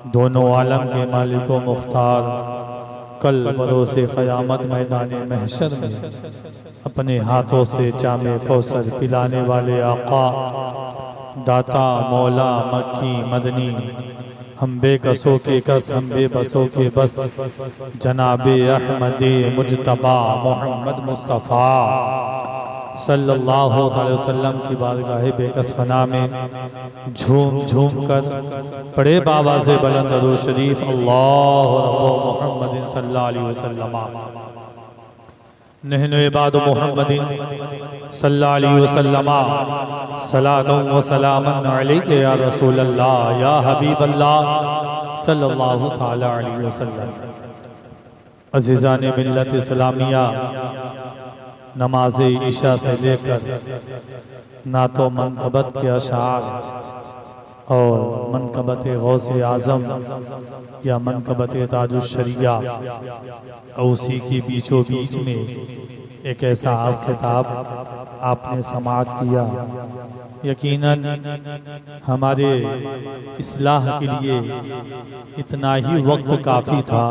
दोनों आलम के मालिक व मुख्तार कल बरोसे क़यामत मैदान महशर में अपने हाथों से जामे कौसर पिलाने वाले आका दाता मौला मक्की मदनी हम बेकसों के कस हम बेबसों के बस जनाबे अहमद मुजतबा मोहम्मद मुस्तफ़ा सल्लल्लाहु अलैहि वसल्लम की बारगाह बेकस फना में झूम झूम कर पढ़े बाबा से बुलंद दरूद शरीफ अल्लाह रब्बो मोहम्मद सल्लल्लाहु अलैहि वसल्लम नहनु इबादु मोहम्मदिन सल्लल्लाहु अलैहि वसल्लम सलातुन व सलामन अलैका या रसूल अल्लाह या हबीब अल्लाह सल्लल्लाहु तआला अलैहि वसल्लम। अज़ीज़ान मिल्लत इस्लामिया, नमाज ईशा से लेकर नातो मनकबत के अशार और मनकबत गौस आज़म या मनकबत ताजुश्शरिया और उसी के बीचों बीच में एक ऐसा खिताब आपने समाअत किया, यकीनन हमारे इस्लाह के लिए इतना ही वक्त काफ़ी था,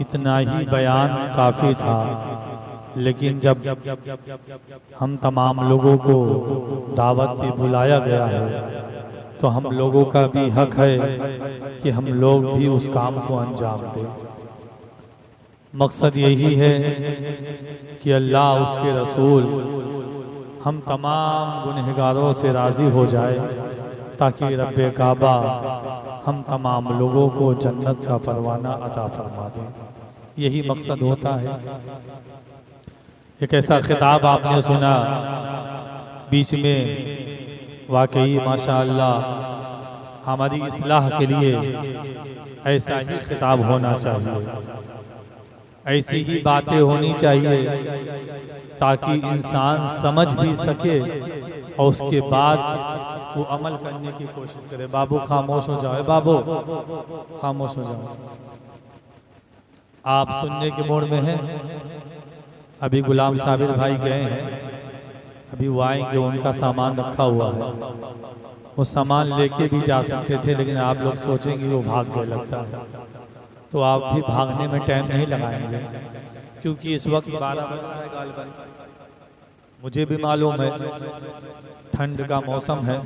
इतना ही बयान काफ़ी था। लेकिन जब हम तमाम लोगों को दावत पे बुलाया गया है तो हम लोगों का भी हक है कि हम लोग भी उस काम को अंजाम दें। मकसद यही है कि अल्लाह उसके रसूल हम तमाम गुनहगारों से राज़ी हो जाए ताकि रब्बे काबा हम तमाम लोगों को जन्नत का परवाना अता फरमा दे। यही मकसद होता है। एक ऐसा खिताब आपने सुना बीच में, वाकई माशाअल्लाह हमारी इस्लाह के लिए ऐसा ही खिताब होना चाहिए, ऐसी ही बातें होनी चाहिए ताकि इंसान समझ भी सके और उसके बाद वो अमल करने की कोशिश करे। बाबू खामोश हो जाओ, बाबू खामोश हो जाओ। आप सुनने के मोड में हैं? अभी गुलाम साबिर भाई गए हैं, अभी वो आएंगे, उनका सामान रखा हुआ है, वो सामान लेके भी जा सकते थे लेकिन आप लोग सोचेंगे वो भाग गए लगता है, तो आप भी भागने में टाइम नहीं लगाएंगे क्योंकि इस वक्त 12 बज रहा है गालिबन। मुझे भी मालूम है ठंड का मौसम है,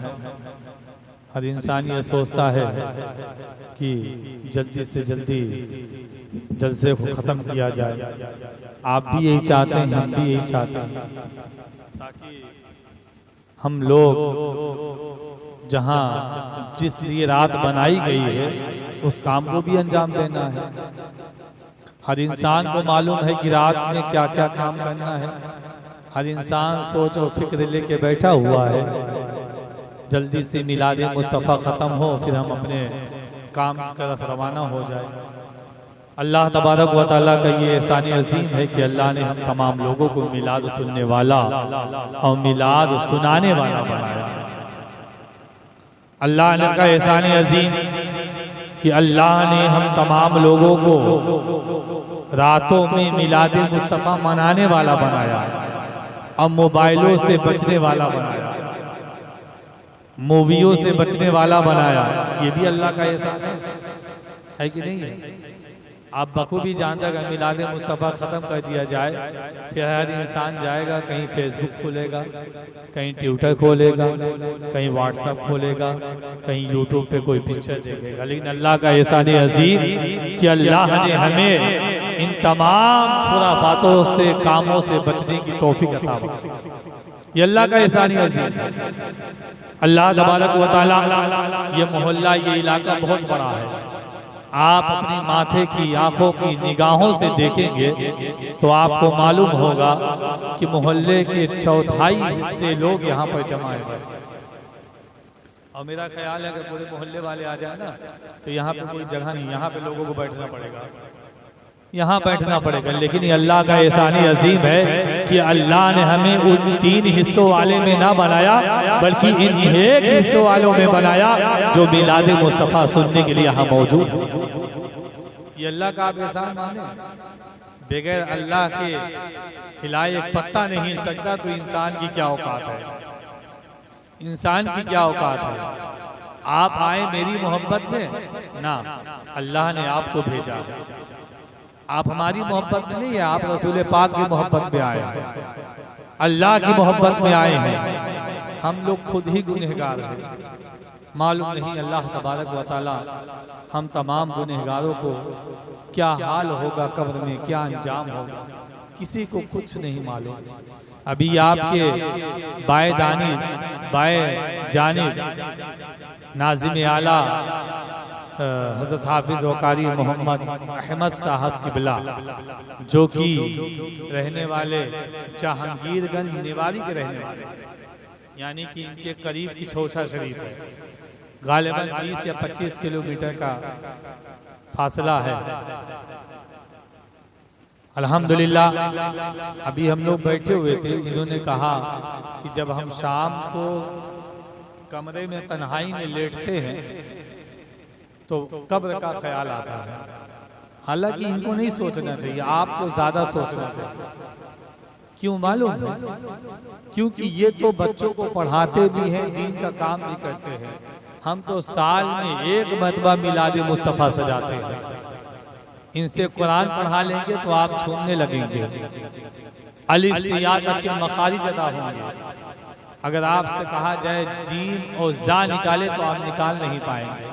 हर इंसान ये सोचता है कि जल्दी से जल्दी जलसे को ख़त्म किया जाए। आप भी यही चाहते हैं, हम भी यही चाहते हैं ताकि हम लोग जहां जिस लिए रात बनाई गई है उस काम को भी अंजाम देना है। हर इंसान को मालूम है कि रात में क्या क्या काम करना है। हर इंसान सोच और फिक्र लेके बैठा हुआ है जल्दी से मिलाद मुस्तफ़ा ख़त्म हो फिर हम अपने काम की तरफ रवाना हो जाए। अल्लाह तबारक व तआला का ये एहसान अज़ीम है कि अल्लाह ने हम तमाम लोगों को मिलाद सुनने वाला और मिलाद सुनाने वाला बनाया। अल्लाह ने का एहसान अज़ीम कि अल्लाह ने हम तमाम लोगों को रातों में मिलाद मुस्तफ़ा मनाने वाला बनाया और मोबाइलों से बचने वाला बनाया, मूवियों से बचने वाला बनाया। ये भी अल्लाह का एहसान है कि नहीं है? आप बखूबी जानते अगर मिलाद मुस्तफ़ा ख़त्म कर दिया जाए फिर हर इंसान जाएगा, कहीं फेसबुक खोलेगा, कहीं ट्विटर खोलेगा, कहीं व्हाट्सएप खोलेगा, कहीं यूट्यूब पे कोई पिक्चर देखेगा। लेकिन अल्लाह का एहसान अज़ीम कि अल्लाह ने हमें इन तमाम खुराफातों से कामों से बचने की तौफीक अता बख्शी। ये अल्लाह का एहसान अज़ीम है। अल्लाह तबारक व तआला ये मोहल्ला ये इलाका बहुत बड़ा है। आप अपनी माथे की आंखों की निगाहों से देखेंगे तो आपको मालूम होगा कि मोहल्ले के 1/4 हिस्से लोग यहाँ पर जमा है बस। और मेरा ख्याल है अगर पूरे मोहल्ले वाले आ जाए ना तो यहाँ पे कोई जगह नहीं, यहाँ पे लोगों को बैठना पड़ेगा, यहाँ बैठना पड़ेगा। लेकिन ये अल्लाह का एहसान अज़ीम है कि अल्लाह ने हमें उन 3 हिस्सों वाले में ना बनाया बल्कि इन 1 हिस्सों वालों में बनाया जो मिलाद मुस्तफ़ा सुनने के लिए यहाँ मौजूद है। ये अल्लाह का आप एहसान माने। बगैर अल्लाह के हिलाए एक पत्ता नहीं हिल सकता तो इंसान की क्या औकात है, इंसान की क्या औकात है। आप आए मेरी मोहब्बत में ना, अल्लाह ने आपको भेजा है। आप हमारी मोहब्बत में नहीं है, आप रसूल पाक की मोहब्बत में आए हैं, अल्लाह की मोहब्बत में आए हैं। हम लोग खुद ही गुनहगार हैं, मालूम नहीं अल्लाह तबारक व तआला हम तमाम गुनहगारों को क्या हाल होगा, कब्र में क्या अंजाम होगा, किसी को कुछ नहीं मालूम। अभी आपके बाएं जानिब नाज़िम आला हज़रत हाफिज़ वकारी मोहम्मद अहमद साहब किबला, जो कि रहने वाले जहांगीरगंज निवारी के रहने वाले, यानी कि इनके करीब की छोछा शरीफ है, गालिबन 20 या 25 किलोमीटर का फासला है। अल्हम्दुलिल्लाह अभी हम लोग बैठे हुए थे, इन्होंने कहा कि जब हम शाम को कमरे में तन्हाई में लेटते हैं तो कब्र का ख्याल आता है। हालांकि इनको नहीं सोचना चाहिए, आपको ज्यादा सोचना चाहिए। क्यों मालूम है? क्योंकि ये तो बच्चों को पढ़ाते भी हैं, दीन का काम भी करते हैं। हम तो साल में एक मरतबा मिलाद मुस्तफ़ा सजाते हैं। इनसे कुरान पढ़ा लेंगे तो आप झूमने लगेंगे, अलिफ से या तक के मखारिज अदा होंगे। अगर आपसे कहा जाए जीम और जा निकाले तो आप निकाल नहीं पाएंगे,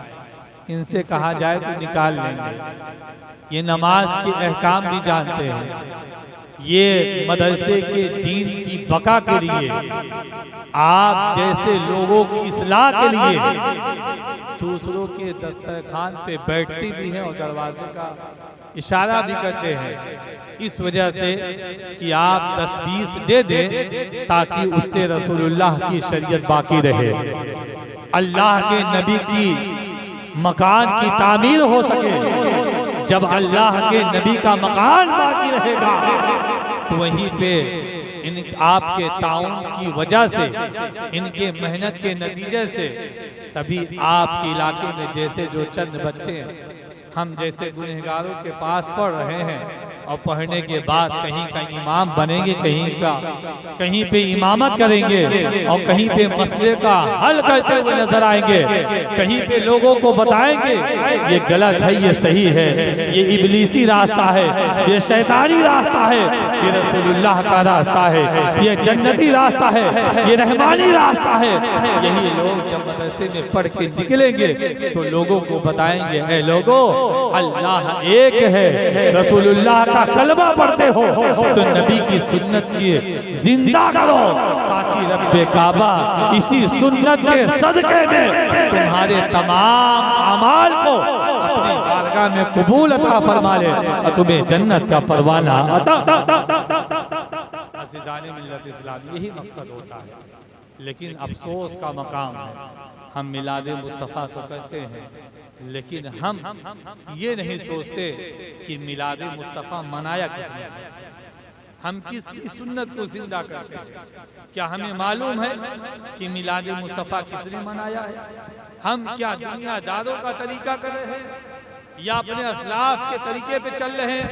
इनसे कहा जाए तो निकाल लेंगे। ये नमाज के अहकाम भी जानते हैं, ये मदरसे के दीन की बका के लिए, आप जैसे लोगों की इस्लाह के लिए दूसरों के दस्तरखान पे बैठती भी हैं और दरवाजे का इशारा भी करते हैं, इस वजह से कि आप 10-20 दे दें ताकि उससे रसूलुल्लाह की शरीयत बाकी रहे, अल्लाह के नबी की मकान की तामीर हो सके। जब अल्लाह के नबी का मकान बाकी रहेगा तो वहीं पे इन आपके ताउन की वजह से, इनके मेहनत के नतीजे से, तभी आपके इलाके में जैसे जो चंद बच्चे हम जैसे गुनहगारों के पास पढ़ रहे हैं और पढ़ने के बाद कहीं का इमाम बनेंगे, कहीं पे इमामत करेंगे और कहीं पे मसले का हल करते हुए नजर आएंगे, कहीं पे लोगों को बताएंगे ये गलत है, ये सही है, ये इबलीसी रास्ता है, ये शैतानी रास्ता है, ये रसूलुल्लाह का रास्ता है, ये जन्नती रास्ता है, ये रहमानी रास्ता है। यही लोग जब मदरसे में पढ़ के निकलेंगे तो लोगों को बताएंगे, ऐ लोगों, अल्लाह एक है, रसूलुल्लाह का कलमा पढ़ते हो तो नबी की सुन्नत की जिंदा करो, ताकि रब्बे काबा इसी सुन्नत के सदके में तुम्हारे तमाम अमाल को अपनी बारगाह में कबूल अता फरमा ले और तुम्हें जन्नत का परवाना अता। अज़ीज़ाने मिल्लत इस्लाम, यही मकसद होता है। लेकिन अफसोस का मकाम है, हम मिलाद मुस्तफ़ा तो करते हैं, लेकिन हम ये नहीं सोचते कि मिलाद मुस्तफ़ा मनाया किसने है, हम किसकी सुन्नत को जिंदा करते हैं। क्या हमें मालूम है कि मिलाद मुस्तफ़ा किसने मनाया है? हम क्या दुनियादारों का तरीका कर रहे हैं या अपने असलाफ के तरीके पे चल रहे हैं?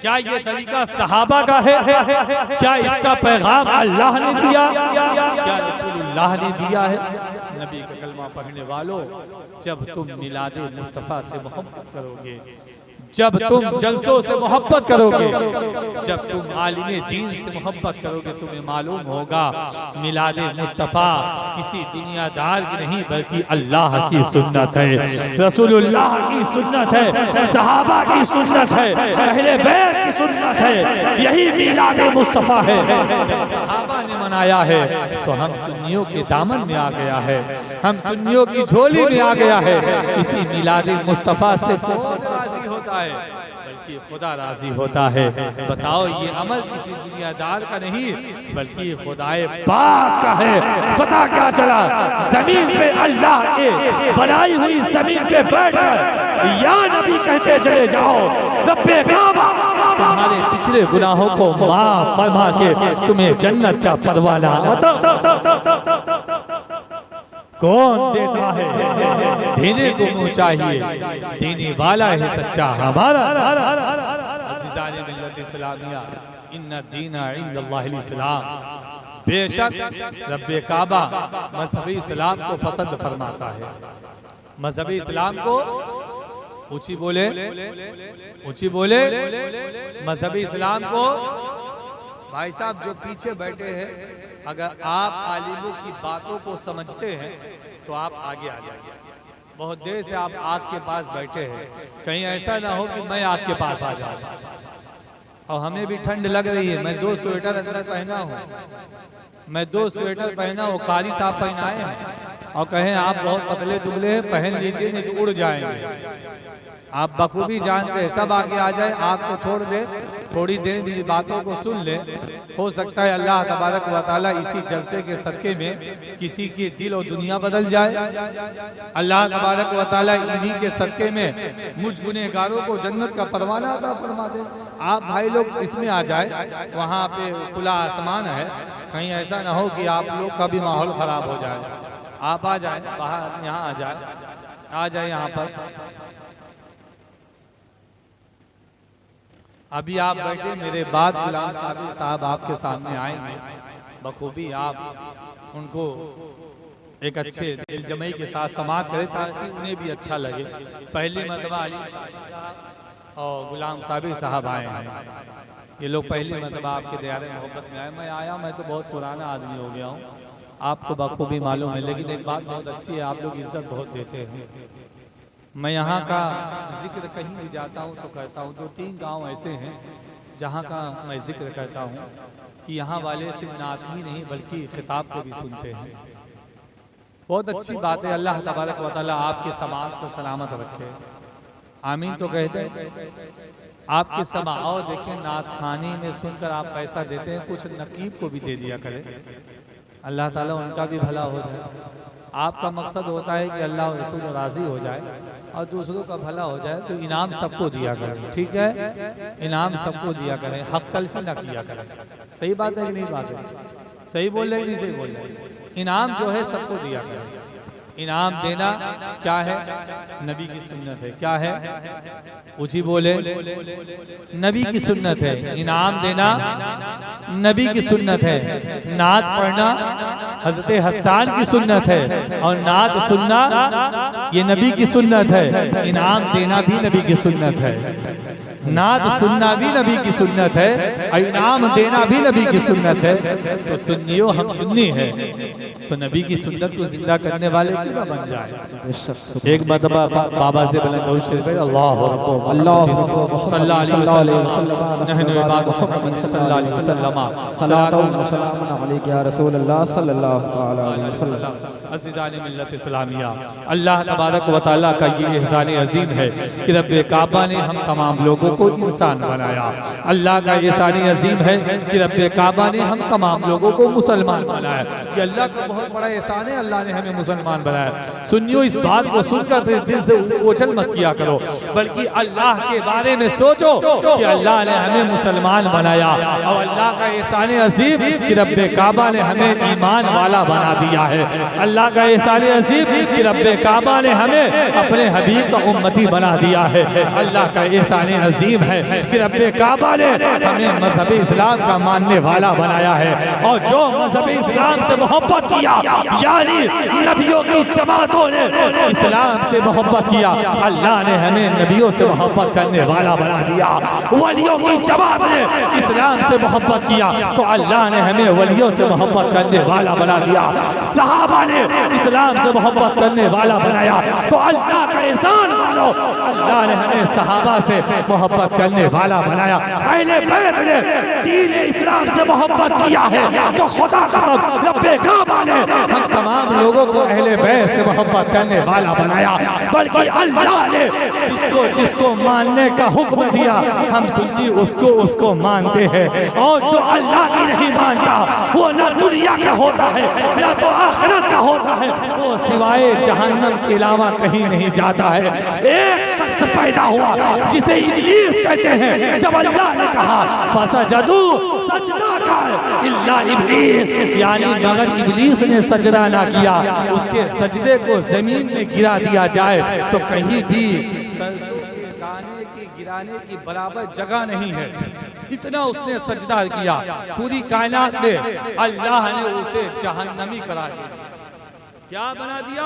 क्या ये तरीका सहाबा का है? क्या इसका पैगाम अल्लाह ने दिया? क्या रसूलुल्लाह ने दिया है? नबी का कलमा पढ़ने वालों, जब तुम मिलादे मुस्तफ़ा से मोहब्बत करोगे, जब तुम जलसों से मोहब्बत करोगे, जब तुम आलिमे दीन से मोहब्बत करोगे, तुम्हें मालूम होगा मिलादे मुस्तफ़ा किसी दुनियादार की नहीं बल्कि अल्लाह की सुन्नत है, रसूलुल्लाह की सुन्नत है, सहाबा की सुन्नत है, अहले बैत की सुन्नत है। यही मिलादे मुस्तफ़ा है। जब सहाबा ने मनाया है तो हम सुन्नियों के दामन में आ गया है, हम सुन्नियों की झोली में आ गया है। इसी मिलादे मुस्तफ़ा से कौन राजी होता है? बल्कि खुदा राजी होता है। बताओ, ये अमल किसी दुनियादार का नहीं बल्कि खुदाए पाक का है। पता क्या चला? जमीन पे अल्लाह के बनाई हुई जमीन पे बैठकर या नबी कहते चले जाओ, रब्बे काबा तुम्हारे पिछले गुनाहों को माफ फरमा के तुम्हें जन्नत का परवाना अता। कौन देता है? देने को मुँह चाहिए, देने वाला है सच्चा हमारा। अज़ीज़ाने मिल्लत इस्लामिया, इन्ना दीना इंदल्लाहिल इस्लाम, बेशक रब्बे काबा मज़हब इस्लाम को पसंद फरमाता है। मजहब इस्लाम को ऊंची बोले, ऊंची बोले। मजहब इस्लाम को, भाई साहब जो पीछे बैठे हैं, अगर आप आलिमों की बातों को समझते हैं तो आप आगे आ जाइए। बहुत देर से आप आग के पास बैठे हैं, कहीं ऐसा ना हो कि मैं आग के पास आ जाऊं। और हमें भी ठंड लग रही है, मैं 2 स्वेटर अंदर पहना हूँ, मैं 2 स्वेटर पहना हूँ, कारी साहब पहनाए हैं और कहें आप बहुत पतले दुबले हैं, पहन लीजिए नहीं तो उड़ जाएंगे। आप बखूबी जानते हैं, सब आगे आ जाए, आग को छोड़ दे, थोड़ी देर मेरी बातों को सुन ले। हो सकता है अल्लाह तबारक व तआला इसी जलसे के सदके में किसी की दिल और दुनिया बदल जाए। अल्लाह तबारक व तआला इन्हीं के सदके में मुझ गुनहगारों को जन्नत का परवाना अता फरमा दे। आप भाई लोग इसमें आ जाए, वहाँ पे खुला आसमान है, कहीं ऐसा ना हो कि आप लोग का भी माहौल ख़राब हो जाए। आप आ जाए बाहर, यहाँ आ जाए, आ जाए यहाँ पर। अभी आप बैठे, मेरे बाद गुलाम साहब आपके सामने आएंगे, बखूबी आप उनको एक अच्छे दिल जमई के साथ समात करें ताकि उन्हें भी अच्छा लगे। पहली मरतबा अली साहब और गुलाम साहब आए हैं, ये लोग पहली मरतबा आपके दयारे मोहब्बत में आए। मैं आया, मैं तो बहुत पुराना आदमी हो गया हूँ, आपको बखूबी मालूम है, लेकिन एक बात बहुत अच्छी है, आप लोग इज्जत बहुत देते हैं। मैं यहाँ का जिक्र कहीं भी जाता हूँ तो करता हूँ। 2-3 गांव ऐसे हैं जहाँ का मैं जिक्र करता हूँ कि यहाँ वाले सिर्फ नात ही नहीं बल्कि खिताब को भी सुनते हैं। बहुत अच्छी बात है। अल्लाह तबारक व तआला आपके समात को सलामत रखे, आमीन तो कहते हैं। आपके समा और देखिए, नात खानी में सुनकर आप पैसा देते हैं, कुछ नकीब को भी दे दिया करें, अल्लाह ताला उनका भी भला हो जाए। आपका मकसद होता है कि अल्लाह और रसूल राज़ी हो जाए और दूसरों का भला हो जाए, तो इनाम सबको दिया करें, ठीक है? इनाम सबको दिया करें, हक तलफी ना किया करें। सही बात है कि नहीं बात है? सही बोल रहे कि नहीं सही बोल रहे? इनाम जो है सबको दिया करें। इनाम देना क्या है? नबी की सुन्नत है। क्या है? ऊंची बोले, नबी की सुन्नत है। इनाम देना नबी की सुन्नत है। नात पढ़ना हज़रत हसन की सुन्नत है और नात सुनना ये नबी की सुन्नत है। इनाम देना भी नबी की सुन्नत है। नात सुनना भी नबी की सुन्नत है और इनाम देना भी नबी की सुन्नत है। तो सुन्नियों, हम सुन्नी है तो नबी की सुन्नत को जिंदा करने वाले क्यों ना बन जाए। एक मरतबा बाबा से बुलंद दरूद शरीफ पढ़े, अल्लाहु रब्बो सल्लल्लाहु अलैहि वसल्लम नहनु इबादु मुहम्मद सल्लल्लाहु अलैहि वसल्लम सलातो व सलाम अलैका या रसूल अल्लाह सल्लल्लाहु अलैहि वसल्लम। अज़ीज़ान मिल्लत इस्लामिया, अल्लाह तबारक व तआला का ये एहसान अजीम है कि रब्बे काबा ने हम तमाम लोगों को इंसान बनाया। अल्लाह का एहसान अजीम है कि रब्बे काबा ने हम तमाम लोगों को मुसलमान बनाया। ये अल्लाह का बहुत बड़ा एहसान है, अल्लाह ने हमें मुसलमान बनाया। सुनियो, इस बात को सुनकर दिल से ओझल मत किया करो, बल्कि अल्लाह के बारे में सोचो कि अल्लाह ने हमें मुसलमान बनाया और अल्लाह का एहसान अजीम कि रब्बे काबा ने हमें ईमान वाला बना दिया है। अल्लाह का एहसान अजीम कि रब्बे काबा ने हमें अपने हबीब का उम्मती बना दिया है। अल्लाह का एहसान अजीम है कि रब्बे काबा ने हमें मजहब इस्लाम का मानने वाला बनाया है। और जो मजहब इस्लाम से मोहब्बत किया, यानी नबियों की जमातों ने इस्लाम से मोहब्बत किया, अल्लाह ने हमें नबियों से मोहब्बत करने वाला बना दिया। वलियों की जमात ने इस्लाम से मोहब्बत किया तो अल्लाह ने हमें वलियों से मोहब्बत करने वाला बना दिया। सहाबा ने इस्लाम से मोहब्बत करने वाला बनाया तो अल्लाह का एहसान मानो, अल्लाह ने हमें सहाबा से मोहब्बत करने वाला बनाया। अहले बैत ने दीन इस्लाम से मोहब्बत किया है तो खुदा कसम रब्बे काबा ने हम तमाम लोगों को अहले बैत से मोहब्बत करने वाला बनाया। बल्कि अल्लाह ने जिसको जिसको मानने का हुक्म दिया, हम सुन्नी उसको मानते हैं। और जो अल्लाह की नहीं मानता वो ना दुनिया का होता है ना तो आखिरत का होता है, वो सिवाय जहन्नम के अलावा कहीं नहीं जाता है। एक शख्स पैदा हुआ जिसे इब्लीस कहते हैं। जब अल्लाह ने कहा फसजदू, सजदा कर इल्ला इब्लीस, यानी मगर इब्लीस ने सजदा ना किया, उसके सजदे को जमीन में गिरा दिया जाए तो कहीं भी सरसों के दाने की गिराने की बराबर जगह नहीं है। इतना उसने सजदा किया। पूरी कायनात में अल्लाह ने उसे जहन्नमी करार दिया। क्या बना दिया?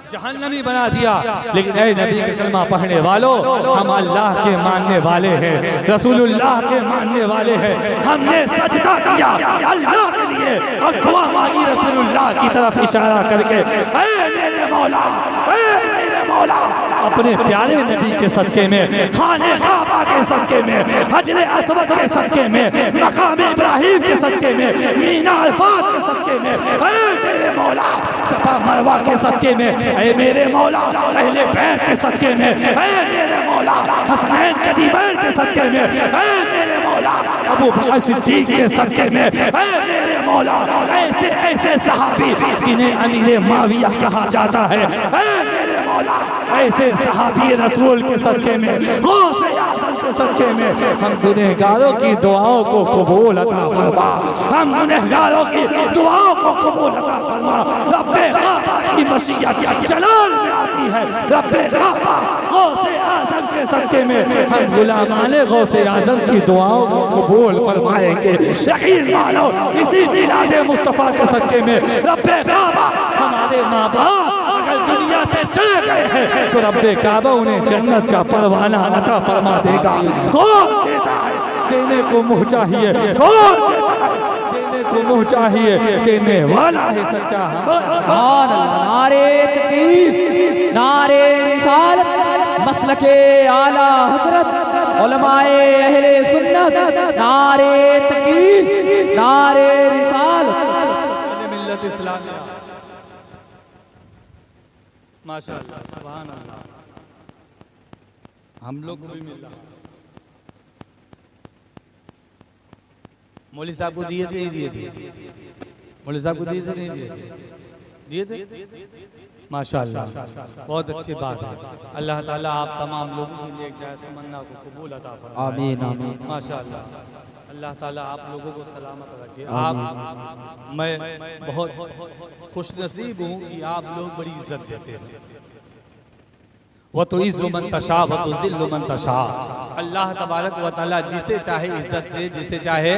जहन्नमी बना दिया। लेकिन ऐ नबी के कलमा पढ़ने वालों, हम अल्लाह के मानने वाले हैं, रसूलुल्लाह के मानने वाले हैं। हमने सजदा किया अल्लाह के लिए और दुआ मांगी रसूलुल्लाह की तरफ इशारा करके, ऐ मेरे मौला, ऐ मेरे मौला, अपने प्यारे नबी के सदके में, खाने काबा के सदके में, हजरे अस्वद के सदके में, मकाम इब्राहिम के सदके में, मीना अल्फात के सदके में, ऐ मेरे मौला, सफा मरवा के सदके में, ऐ मेरे मौला, अहले बैत के सदके में, ऐ मेरे मौला, हसनैन कदीमैन के सदके में, ऐ मेरे मौला, अबू बकर सिद्दीक के सदके में, ऐ मेरे मौला, ऐसे ऐसे सहाबी जिन्हें अमीर माविया कहा जाता है, ऐ मेरे मौला, ऐसे सहाबी रसूल के सदके में, गौसे आज़म के सदके में, हम गुनहगारों की दुआओं को कबूल अता फरमा, हम गुनहगारों की दुआओं को कबूल अता फरमा। रब्बे काबा की मशीयत जलाल में आती है, रब्बे काबा गौसे आज़म के सदके में हम गुलामाने गौसे आज़म की दुआओं को कबूल फरमाएंगे। यकीन मानो इसी मिलादे मुस्तफ़ा के सदके में रब्बे काबा हमारे माँ बाप अगर दुनिया से चले गए हैं तो रब्बे काबा उन्हें जन्नत का परवाना अता फरमा देगा। कौन देता है? देने को मुँह चाहिए। कौन देता है? देने को मुँह चाहिए। देने वाला है सच्चा हमारा। नारे तकबीर, नारे रिसालत, मसलके आला हज़रत, उलमाए अहले सुन्नत, नारे तकबीर, नारे रिसालत। मिल्लत इस्लामिया, माशाअल्लाह, सुभान अल्लाह, हम लोग को भी मिल रहा। मौलवी साहब को दिए थे नहीं दिए थे? मौलवी साहब को दिए थे नहीं दिए थे? दिए थे माशाअल्लाह, बहुत अच्छी बात है। अल्लाह ताला आप तमाम लोगों के लिए एक जायज़ तमन्ना को कबूल अता फरमाए। आमीन आमीन। माशाअल्लाह, अल्लाह ताला आप लोगों को सलामत रखे। आप, मैं बहुत खुशनसीब हूँ कि आप लोग बड़ी इज्जत देते हैं। वह तो इज़्ज़ु मन तशा व तो ज़िल्लु मन तशा। अल्लाह तबारक व तआला जिसे चाहे इज्जत दे, जिसे चाहे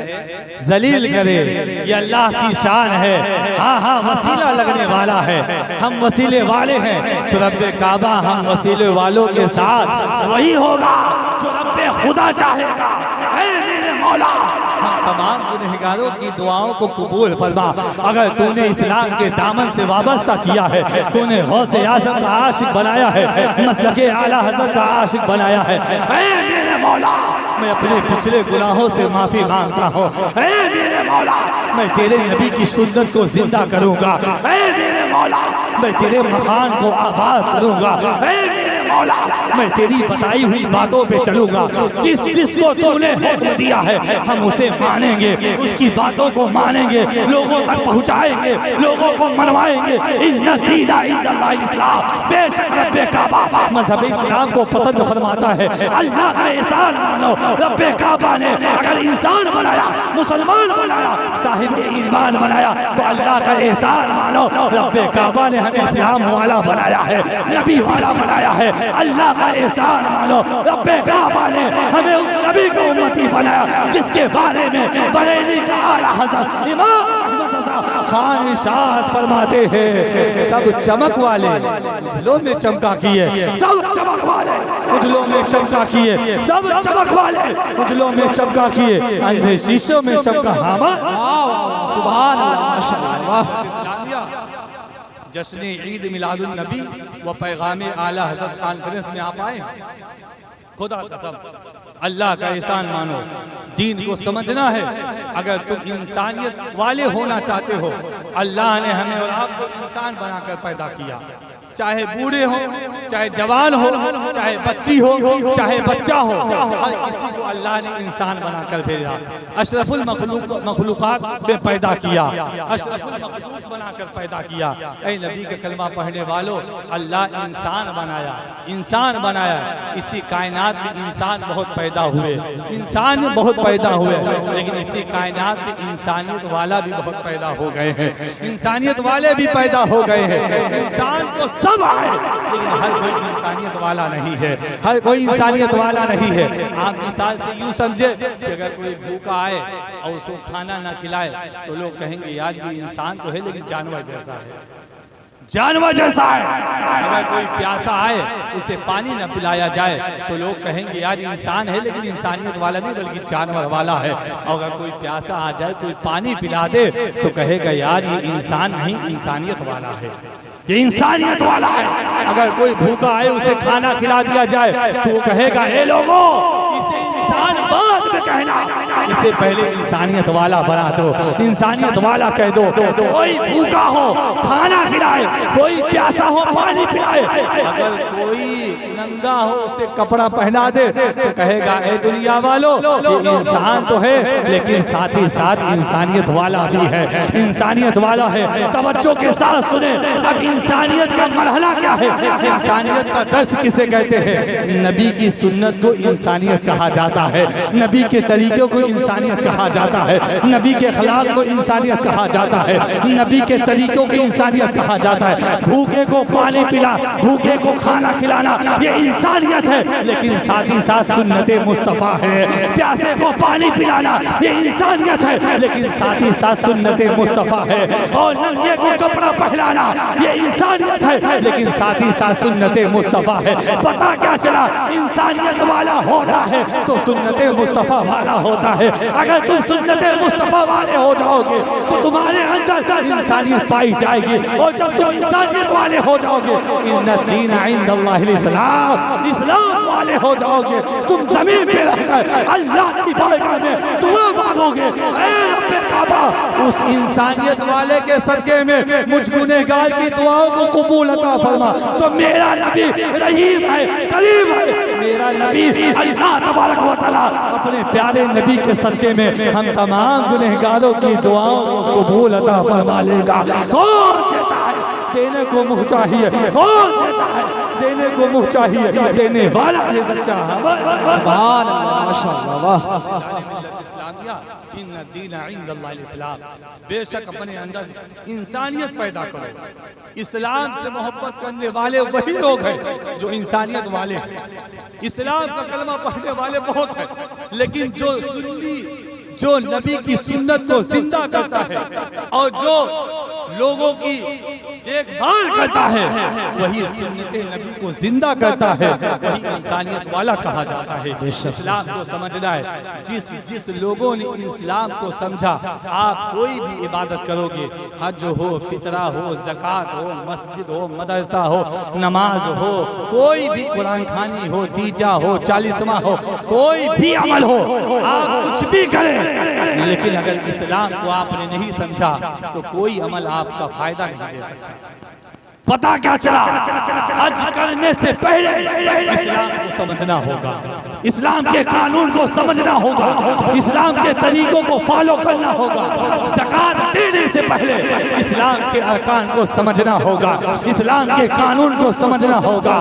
जलील करे, ये अल्लाह की शान है। हाँ हाँ, वसीला लगने वाला है, हम वसीले वाले हैं तो रब्बे काबा हम वसीले वालों के साथ वही होगा जो रब्बे खुदा चाहेगा। ऐ मेरे मौला, हम तमाम गुनहगारों की दुआओं को कबूल फरमा। अगर तूने इस्लाम के दामन से वाबस्ता किया है, तूने गौसे आज़म का आशिक बनाया है, मसलके आला हज़रत का आशिक बनाया है, ऐ मेरे मौला, मैं अपने पिछले गुनाहों से माफ़ी मांगता हूँ। ऐ मेरे मौला, मैं तेरे नबी की सुन्नत को जिंदा करूँगा। ऐ मेरे मौला, मैं तेरे मकान को आबाद करूँगा। ऐ मेरे मौला, मैं तेरी बताई हुई बातों पे चलूँगा। जिस जिसको तूने हुक्म दिया है हम उसे मानेंगे, उसकी बातों को मानेंगे, लोगों तक पहुँचाएंगे, लोगों को मनवाएंगे। इन्ना दीना इंदल्लाह इस्लाम, बेशक रब्बे काबा मजहब इस्लाम को पसंद फरमाता है। अल्लाह का एहसान मानो, रब्बे काबा ने अगर इंसान बनाया, मुसलमान बनाया, साहिब ईमान बनाया तो अल्लाह का एहसान मानो, रब्बे काबा ने हमें इस्लाम वाला बनाया है, नबी वाला बनाया है। अल्लाह का एहसान मानो, रब्बे काबा ने हमें उस नबी का उम्मती बनाया जिसके बारे में बरेली का आला हज़रत इमाम अहमद रज़ा खान इरशाद फरमाते हैं, सब चमक वाले उजलों में चमका किए, सब चमक वाले उजलों में चमका किए, सब चमक वाले उजलों में चमका किए, अंधे शीशों में चमका हमा। सुभान अल्लाह। इस्लामिया जश्न ईद मिलादुन नबी व पैगाम आला हज़रत कॉन्फ्रेंस में आप आए। खुदा कसम अल्लाह का एहसान मानो, दीन को समझना है। अगर तुम इंसानियत वाले होना चाहते हो, अल्लाह ने हमें और आपको इंसान बनाकर पैदा किया। चाहे बूढ़े हो, चाहे जवान हो, चाहे बच्ची हो, चाहे बच्चा हो, हर किसी को अल्लाह ने इंसान बनाकर भेजा। अशरफुल मखलूक़ात में पैदा किया, अशरफुल मखलूक बनाकर पैदा किया। ऐ नबी के कलमा पढ़ने वालों, अल्लाह इंसान बनाया, इंसान बनाया। इसी कायनात में इंसान बहुत पैदा हुए, इंसान बहुत पैदा हुए, लेकिन इसी कायनात में इंसानियत वाला भी बहुत पैदा हो गए हैं, इंसानियत वाले भी पैदा हो गए हैं। इंसान को सब आए, लेकिन हर कोई इंसानियत वाला नहीं है, हर कोई इंसानियत वाला नहीं है। आप मिसाल से यूँ समझे कि अगर कोई भूखा आए और उसको खाना ना खिलाए तो लोग कहेंगे यार ये इंसान तो है लेकिन जानवर जैसा है। जानवर जैसा है। अगर कोई प्यासा आए उसे पानी न पिलाया जाए तो लोग कहेंगे यार इंसान है लेकिन इंसानियत वाला नहीं बल्कि जानवर वाला है। और अगर कोई प्यासा आ जाए कोई पानी पिला दे तो कहेगा यार ये इंसान नहीं इंसानियत वाला है, ये इंसानियत वाला है। अगर कोई भूखा आए उसे खाना खिला दिया जाए तो वो कहेगा हे लोगों इसे इंसान बाद में कहना, इसे पहले इंसानियत वाला बना दो, इंसानियत वाला कह दो। कोई भूखा हो खाना खिलाए, कोई प्यासा हो पानी पिलाए, अगर कोई नंगा हो उसे कपड़ा पहना दे तो कहेगा ए दुनिया वालों ये इंसान तो है लेकिन साथ ही साथ इंसानियत वाला भी है, इंसानियत वाला है। तवज्जो के साथ सुने, अब इंसानियत का मरहला क्या है, इंसानियत का दर्स किसे कहते हैं। नबी की सुन्नत को इंसानियत कहा जाता है, नबी के तरीकों को इंसानियत कहा जाता है, नबी के अखलाक को इंसानियत कहा जाता है, नबी के तरीकों को इंसानियत कहा जाता है। भूखे को पानी पिला, भूखे को खाना खिलाना ये इंसानियत है, लेकिन साथ ही साथ सुन्नत मुस्तफ़ा है। प्यासे को पानी पिलाना ये इंसानियत है, लेकिन साथ ही साथ सुन्नत मुस्तफ़ा है। और नंगे को कपड़ा पहनाना ये इंसानियत है, लेकिन साथ ही साथ सुन्नत मुस्तफ़ा है। पता क्या चला, इंसानियत वाला होता है तो सुन्नत मुस्तफ़ा वाला होता है। अगर तुम सुन्नत मुस्तफ़ा वाले हो जाओगे तो तुम्हारे अंदर इंसानियत पाई जाएगी, और जब तुम इंसानियत वाले हो जाओगे इन्ना दीन इंदल्लाहिल इस्लाम, इस्लाम वाले हो जाओगे, तुम जमीन पे रहकर अल्लाह की बारगाह में दुआ मांगोगे, ऐ रब्बे काबा उस इंसानियत वाले के सदके में मुझ गुनहगार की दुआओं को कबूल अता फरमा। तो मेरा नबी रहीम है, करीम है, मेरा नबी अल्लाह तबारक व तआला अपने प्यारे नबी के सदके में हम तमाम गुनहगारों की दुआओं को कबूल अता फरमा लेगा। कौन देता है, देने को मुँह चाहिए, कौन देता है, देने को मुँह चाहिए, देने वाला है सच्चा। सुभान अल्लाह, माशाअल्लाह। बेशक अपने अंदर इंसानियत पैदा करो। इस्लाम से मोहब्बत करने वाले वही लोग हैं जो इंसानियत वाले हैं। इस्लाम का कलमा पढ़ने वाले बहुत हैं, लेकिन जो सुन्नी, जो नबी की सुन्नत को जिंदा करता है और जो लोगों की देखभाल करता है वही सुन्नत नबी को जिंदा करता है, वही इंसानियत वाला कहा जाता है। इस्लाम को समझना है। जिस लोगों ने इस्लाम को समझा, आप कोई भी इबादत करोगे, हज हो, फितरा हो, ज़कात हो, मस्जिद हो, मदरसा हो, नमाज हो, कोई भी कुरान खानी हो, दीजा हो, चालीसवा हो, कोई भी अमल हो, आप कुछ भी करें, लेकिन अगर इस्लाम को आपने नहीं समझा तो कोई अमल आपका फायदा नहीं दे सकता। पता क्या चला, हज करने से पहले इस्लाम को समझना होगा, इस्लाम के कानून को समझना होगा, इस्लाम के तरीकों को फॉलो करना होगा। ज़कात देने से पहले इस्लाम के अरकान को समझना होगा, इस्लाम के कानून को समझना होगा।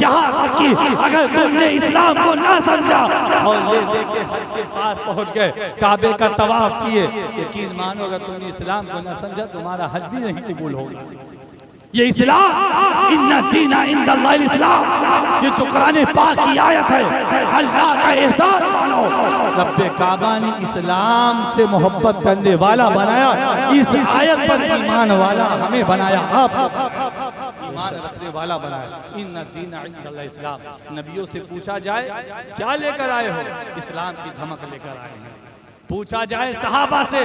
यहाँ तक कि अगर तुमने इस्लाम को ना समझा और ले दे के हज के पास पहुँच गए, काबे का तवाफ किए, यकीन मानो अगर तुमने इस्लाम को ना समझा तुम्हारा हज भी नहीं कबूल होगा। ये इस्लाम, इन्ना दीना इंदल्लाहिल इस्लाम, ये जो कुरान पाक की आयत है, अल्लाह का एहसान मानो। रब्बे काबा ने इस्लाम से मोहब्बत करने वाला बनाया, इस आयत पर ईमान वाला हमें बनाया, आपको ईमान रखने वाला बनाया। इन्ना दीना इंदल्लाहिल इस्लाम। नबियों से पूछा जाए क्या लेकर आए हो, इस्लाम की धमक लेकर आए हैं। पूछा जाए सहाबा से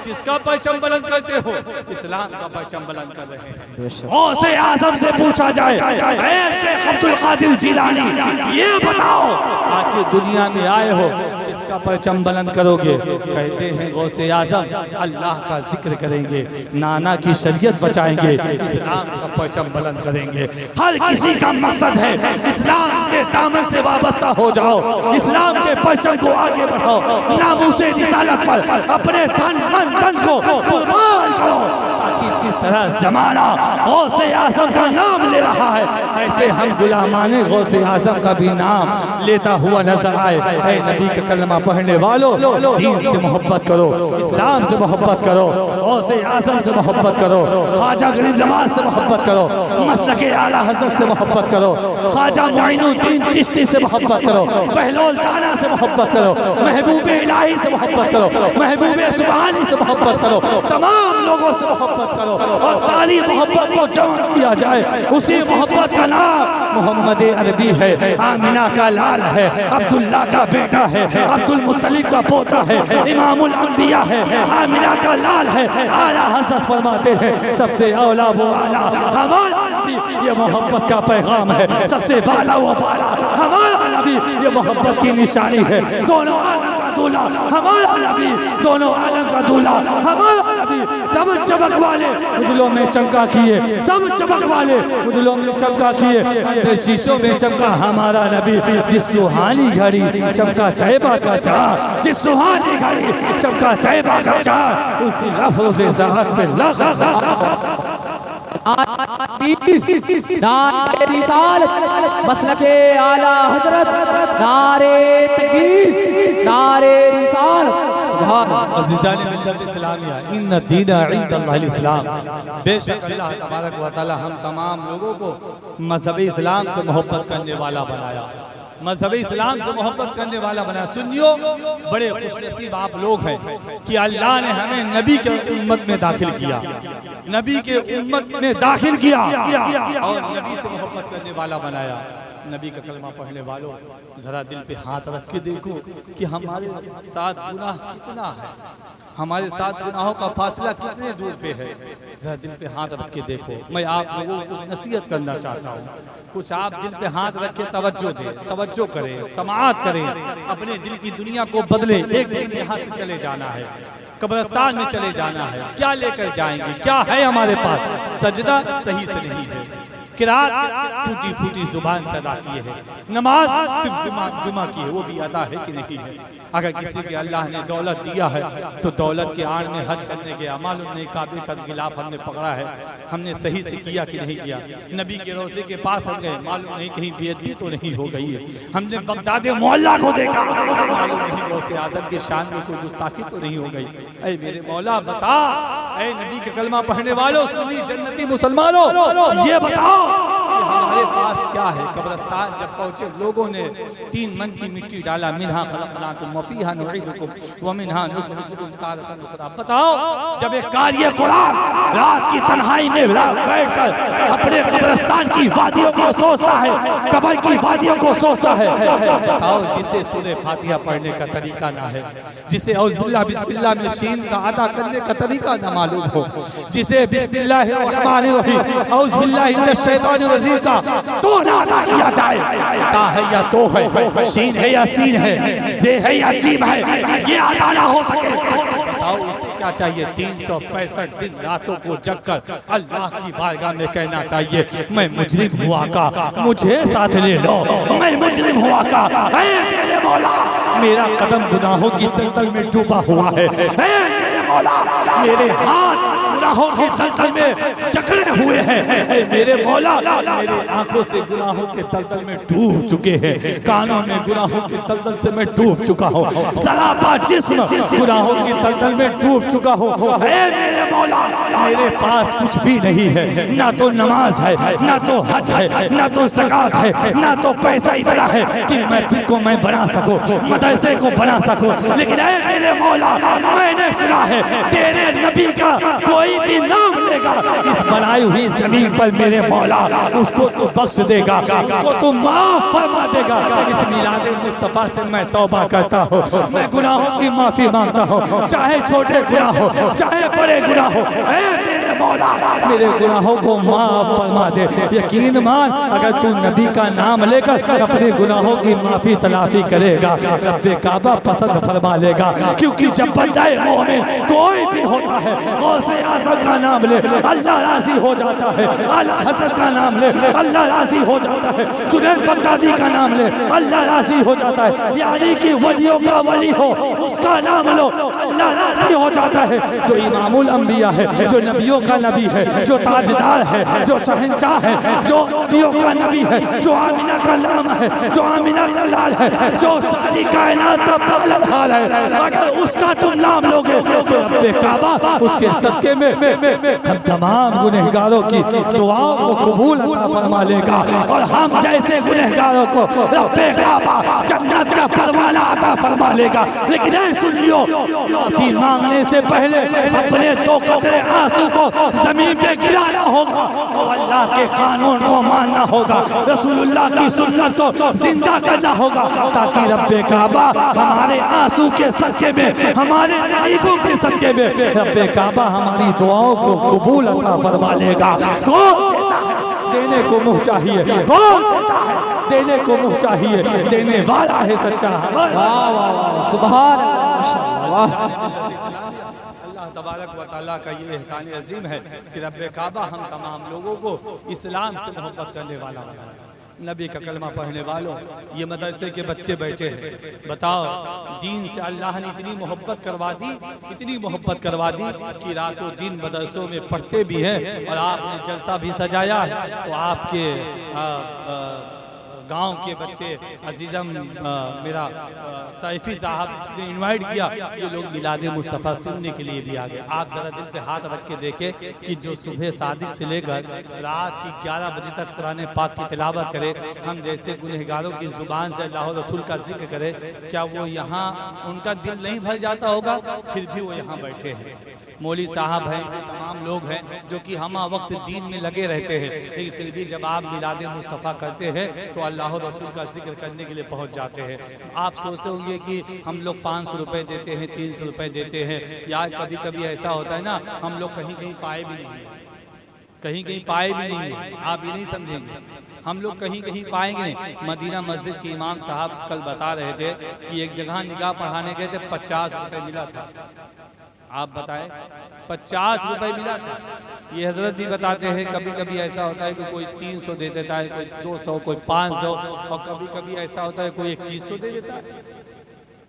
किसका परचम बुलंद करते हो, इस्लाम का परचम बुलंद कर रहे हैं। गौसे आज़म से पूछा जाए ऐ शेख अब्दुल कादिर जिलानी ये बताओ आखिर दुनिया में आए हो किसका परचम बुलंद करोगे, कहते हैं गौसे आज़म अल्लाह का जिक्र करेंगे, नाना की शरीयत बचाएंगे, इस्लाम का परचम बुलंद करेंगे। हर किसी का मकसद है इस्लाम के दामन से वाबस्ता हो जाओ, इस्लाम के परचम को आगे बढ़ाओ, नामूसे रिसालत पर अपने तन मन धन को कुर्बान करो, ताकि जिस तरह जमाना गौसे आज़म का नाम ले रहा है ऐसे हम गुलामाने गौसे आज़म का भी नाम लेता हुआ नजर आए। ऐ नबी का कलमा पढ़ने वालों, दीन से मोहब्बत करो, इस्लाम से मोहब्बत करो, गौसे आज़म से मोहब्बत करो, ख्वाजा गरीब नवाज से मोहब्बत करो, मसलके आला हज़रत से मोहब्बत करो, ख्वाजा मुइनुद्दीन चिश्ती से मोहब्बत करो, बहलोल ताना से मोहब्बत करो, महबूब इलाही से मोहब्बत करो, महबूब सुबहानी से मोहब्बत करो, तमाम लोगों से मोहब्बत करो और सारी मोहब्बत को जमा किया जाए। उसी मोहब्बत का नाम मोहम्मद अरबी है, आमिना का लाल है, अब्दुल्ला का बेटा है, अब्दुल मुत्तलिब का पोता है, इमामुल अंबिया है, आमिना का लाल है। आला हज़रत फरमाते हैं सबसे औला वो आला हमारा नबी, ये मोहब्बत का पैगाम है। सबसे बाला वो बाला हमारा नबी, ये मोहब्बत की निशानी है। दोनों आलम का दूल्हा हमारा नबी, दोनों आलम का दूल्हा हमारा नबी। सब चमक वाले उजलों में चमका किए, सब चमक वाले उजलों में चमका किए, अंदर शीशों में चमका हमारा नबी। जिस सुहानी घड़ी चमका तैयबा का चाँद, जिस सुहानी घड़ी चमका तैयबा का चाँद, उसकी लफ्ज़ ज़ात पे नारे रिसालत, मसलके आला हजरत, नारे तकबीर, नारे रिसालत। अज़ीज़ान मिल्लत इस्लामिया, इन्न दीन इंदल्लाहिल इस्लाम। बेशक अल्लाह तबारक व तआला हम तमाम लोगों को मज़हब इस्लाम से मोहब्बत करने वाला बनाया, मज़हब इस्लाम से मोहब्बत करने वाला बनाया। सुनियो, बड़े खुशनसीब आप लोग हैं कि अल्लाह ने हमें नबी के उम्मत में दाखिल किया, नबी के उम्मत में दाखिल किया और नबी से मोहब्बत करने वाला बनाया। नबी का कलमा पढ़ने वालों, ज़रा दिल पे हाथ रख के देखो कि हमारे साथ गुनाह कितना है, हमारे साथ गुनाहों का फासला कितने दूर पे है। ज़रा दिल पे हाथ रख के देखो। मैं आप लोगों को नसीहत करना चाहता हूँ, कुछ आप दिल पे हाथ रख के तवज्जो दें, तवज्जो करें, समाअत करें, अपने दिल की दुनिया को बदले। एक दिन यहाँ से चले जाना है, कब्रिस्तान में चले जाना है, क्या लेकर जाएंगे, क्या है हमारे पास? सजदा सही से नहीं है, किरात टूटी फूटी जुबान से अदा किए है, नमाज सिर्फ जुमा की है, वो भी अदा है कि नहीं है। अगर किसी के अल्लाह ने दौलत दिया है तो दौलत के आड़ में हज करने गया, मालूम नहीं काबे का गिलाफ हमने पकड़ा है, हमने सही से किया कि नहीं किया। नबी के रोज़े के पास हम गए, मालूम नहीं कहीं बेअदबी तो नहीं हो गई है। हमने बगदाद मोहल्ला को देखा, मालूम नहीं गौसे आज़म के शान में कोई गुस्ताखी तो नहीं हो गई। ऐ मेरे मौला बता, ऐ नबी के कलमा पढ़ने वालों, सुन्नी जन्नती मुसलमानों, ये बताओ कि हमारे पास क्या है? कब्रिस्तान जब पहुंचे, लोगों ने 3 मन की मिट्टी डाला, मिन्हा खलक़नाकुम व फ़ीहा नुईदुकुम व मिन्हा नुख़रिजुकुम तारतन उख़रा। बताओ, जब एक कारी कुरान रात की तन्हाई में बैठकर अपने कब्रिस्तान की वादियों को सोचता है, कब्र की वादियों को सोचता है, बताओ जिसे सूरह फातिहा पढ़ने का तरीका ना है, जिसे औज़ुबिल्लाह बिस्मिल्लाह में शीन का अदा करने का तरीका ना मालूम हो, जिसे बिस्मिल्लाहिर्रहमानिर्रहीम औज़ुबिल्लाहि मिनश शैतानिर रजीम का तो ना अदा किया जाए, ता है या तो है, शीन है या सीन है, जे है या जीम है, ये अदा ना हो सके। बताओ उसे क्या चाहिए? 365 दिन रातों को जगकर अल्लाह की बारगाह में कहना चाहिए, मैं मुजरिम हुआ का मुझे साथ ले लो, मैं मुजरिम हुआ का, ऐ मेरे मौला मेरा कदम गुनाहों की तलतल में डूबा हुआ है, ऐ मेरे मौला मेरे हाथ गुनाहों की तलतल में जकड़े हुए हैं, ऐ मेरे मौला मेरे आंखों से गुनाहों के तलतल में डूब चुके हैं, कानों में गुनाहों के तलतल से मैं डूब चुका हूँ, सरापा जिस्म गुनाहों की तलतल में डूब चुका हूँ। ऐ मेरे मौला मेरे पास कुछ भी नहीं है, ना तो नमाज है, ना तो हज है, ना तो ज़कात है, ना तो पैसा इतना है कि मस्जिद को मैं बना सकूं, मदरसे को बना सकूं, लेकिन ऐ मेरे मौला मैंने सुना है तेरे नबी का कोई भी नाम लेगा इस बनाई हुई जमीन पर, मेरे मौला उसको तो बख्श देगा, उसको तो माफ फरमा देगा। इस मिलादे मुस्तफ़ा से मैं तौबा करता हूँ, मैं गुनाहों की माफी मांगता हूँ, चाहे छोटे गुनाह हो चाहे बड़े गुनाह हो, ऐ मेरे मौला मेरे गुनाहों को माफ फरमा दे। यकीन मान, अगर तू नबी का नाम लेकर अपने गुनाहों की माफी तलाफी करेगा, रब्बे काबा पसंद फरमा लेगा, क्योंकि जब बंदाए मोमिन कोई भी होता है, गौसे आज़म का नाम ले अल्लाह राजी हो जाता है, आला हज़रत का नाम ले अल्लाह राजी हो जाता है, जुनैद बगदादी का नाम ले अल्लाह राजी हो जाता है, यानी कि वलियों का वली हो उसका नाम लो अल्लाह राजी हो जाता है। जो इमामुल अंबिया है, जो नबियों का नबी है, जो ताजदार है, जो शहंशाह है, जो नबियों का नबी है, जो आमिना का लामा है, जो आमिना का लाल है, जो सारी कायनात का पालनहार है, अगर उसका तुम नाम लोगे तो रब्बे काबा उसके सदके में हम तमाम गुनहगारों की दुआओं को कबूल अता फरमा लेगा और हम जैसे गुनहगारों को रब्बे काबा जन्नत का परवाना अता फरमा लेगा। लेकिन ऐ सुन लियो, माफी मांगने से पहले अपने 2 कतरे आंसू को जमीन पे गिराना होगा और अल्लाह के कानून को मानना होगा, रसूलुल्लाह की सुन्नत को जिंदा करना होगा, ताकि रब्बे काबा हमारे आंसू के सदके में, हमारे तरीकों के सदके में रब्बे काबा हमारी दुआओं को कबूल अता फरमा लेगा। कौन देता है? देने को मुँह चाहिए। कौन देता है? देने को मुँह चाहिए। देने वाला है सच्चा। वाह वाह वाह, सुभान अल्लाह। अल्लाह तबारक व तआला का ये एहसान अजीम है कि रब्बे काबा हम तमाम लोगों को इस्लाम से मोहब्बत करने वाला बनाया। नबी का कलमा पढ़ने वालों, ये मदरसे के बच्चे बैठे हैं, बताओ दीन से अल्लाह ने इतनी मोहब्बत करवा दी, इतनी मोहब्बत करवा दी कि रातों दिन मदरसों में पढ़ते भी हैं और आपने जलसा भी सजाया है। तो आपके गांव के बच्चे अजीज़म मेरा सैफी साहब ने इनवाइट किया, ये लोग मिलाद मुस्तफ़ा सुनने के लिए भी आ गए। आप ज़रा दिल पे हाथ रख के देखें कि जो सुबह सादिक से लेकर रात की 11 बजे तक कुरान पाक की तिलावत करे, हम जैसे गुनहगारों की ज़ुबान से अल्लाह रसूल का जिक्र करे, क्या वो यहाँ उनका दिल नहीं भर जाता होगा? फिर भी वो यहाँ बैठे हैं। मौली साहब हैं, तमाम लोग हैं जो कि हम वक्त दीन में लगे रहते हैं, लेकिन फिर भी जब आप मिलाद मुस्तफ़ा करते हैं तो अल्लाह रसूल का जिक्र करने के लिए पहुंच जाते हैं। आप सोचते होंगे कि हम लोग 500 रुपये देते हैं, 300 रुपये देते हैं। यार कभी कभी ऐसा होता है ना, हम लोग कहीं कहीं पाए भी नहीं है, कहीं कहीं पाए भी नहीं है। आप ये नहीं समझेंगे, हम लोग कहीं कहीं पाएंगे नहीं। मदीना मस्जिद के इमाम साहब कल बता रहे थे कि एक जगह निगाह पढ़ाने गए थे, 50 रुपये मिला था। आप बताएं, 50 रुपये मिला था। ये हजरत भी बताते हैं कभी कभी ऐसा होता है कि कोई 300 दे देता है, कोई 200, कोई 500 और कभी कभी ऐसा होता है कोई 2100 दे देता है।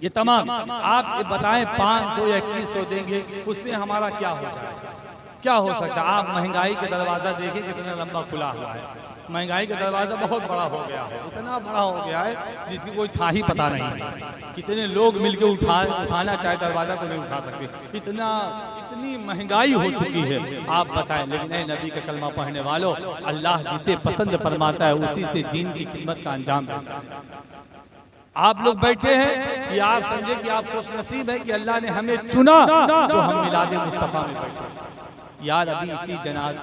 ये तमाम आप ये बताएं, 500 या 2100 देंगे उसमें हमारा क्या हो जाएगा? क्या हो सकता है? आप महंगाई का दरवाज़ा देखिए कितना लंबा खुला हुआ है। महंगाई का दरवाज़ा बहुत बड़ा हो गया है, इतना बड़ा हो गया है जिसकी कोई था ही पता नहीं है। कितने लोग मिलकर उठाना चाहे दरवाज़ा तो नहीं उठा सकते, इतनी महंगाई हो चुकी है। आप बताएं, लेकिन ए नबी का कलमा पढ़ने वालों, अल्लाह जिसे पसंद फरमाता है उसी से दीन की खिदमत का अंजाम देता है। आप लोग बैठे हैं, ये आप समझे कि आप खुशनसीब हैं कि अल्लाह ने हमें चुना जो हम मिलाद मुस्तफ़ा में बैठे। यार अभी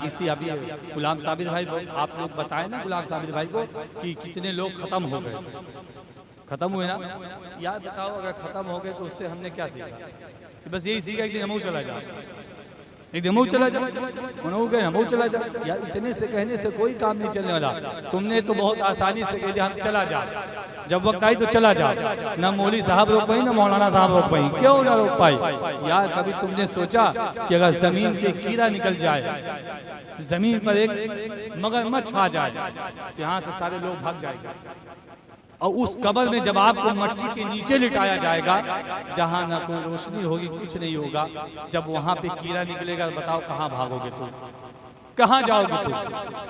इसी अभी गुलाम साबिर भाई, आप लोग बताएं ना गुलाम साबिर भाई को कि कितने लोग ख़त्म हो गए, ख़त्म हुए ना? यार बताओ, अगर ख़त्म हो गए तो उससे हमने क्या सीखा? बस यही सीखा एक दिन हमू चला जा, एक दिन हमू चला जा, उन्होंने कहे हमू चला जा। यार इतने से कहने से कोई काम नहीं चलने वाला। तुमने तो बहुत आसानी से कह दिया हम चला जा, जब वक्त आई तो चला जा। ना मौली साहब रोक पाई, ना मौलाना साहब रोक पाई। क्यों ना रोक पाई? यार कभी तुमने सोचा कि अगर जमीन पे कीड़ा निकल जाए, जमीन पर एक मगरमच्छ आ जाए तो यहाँ से सारे लोग भाग जाएंगे, और उस कब्र में जब आपको मट्टी के नीचे लिटाया जाएगा जहाँ ना कोई रोशनी होगी, कुछ नहीं होगा, जब वहाँ पे कीड़ा निकलेगा बताओ कहाँ भागोगे तुम? कहाँ जाओगे तुम?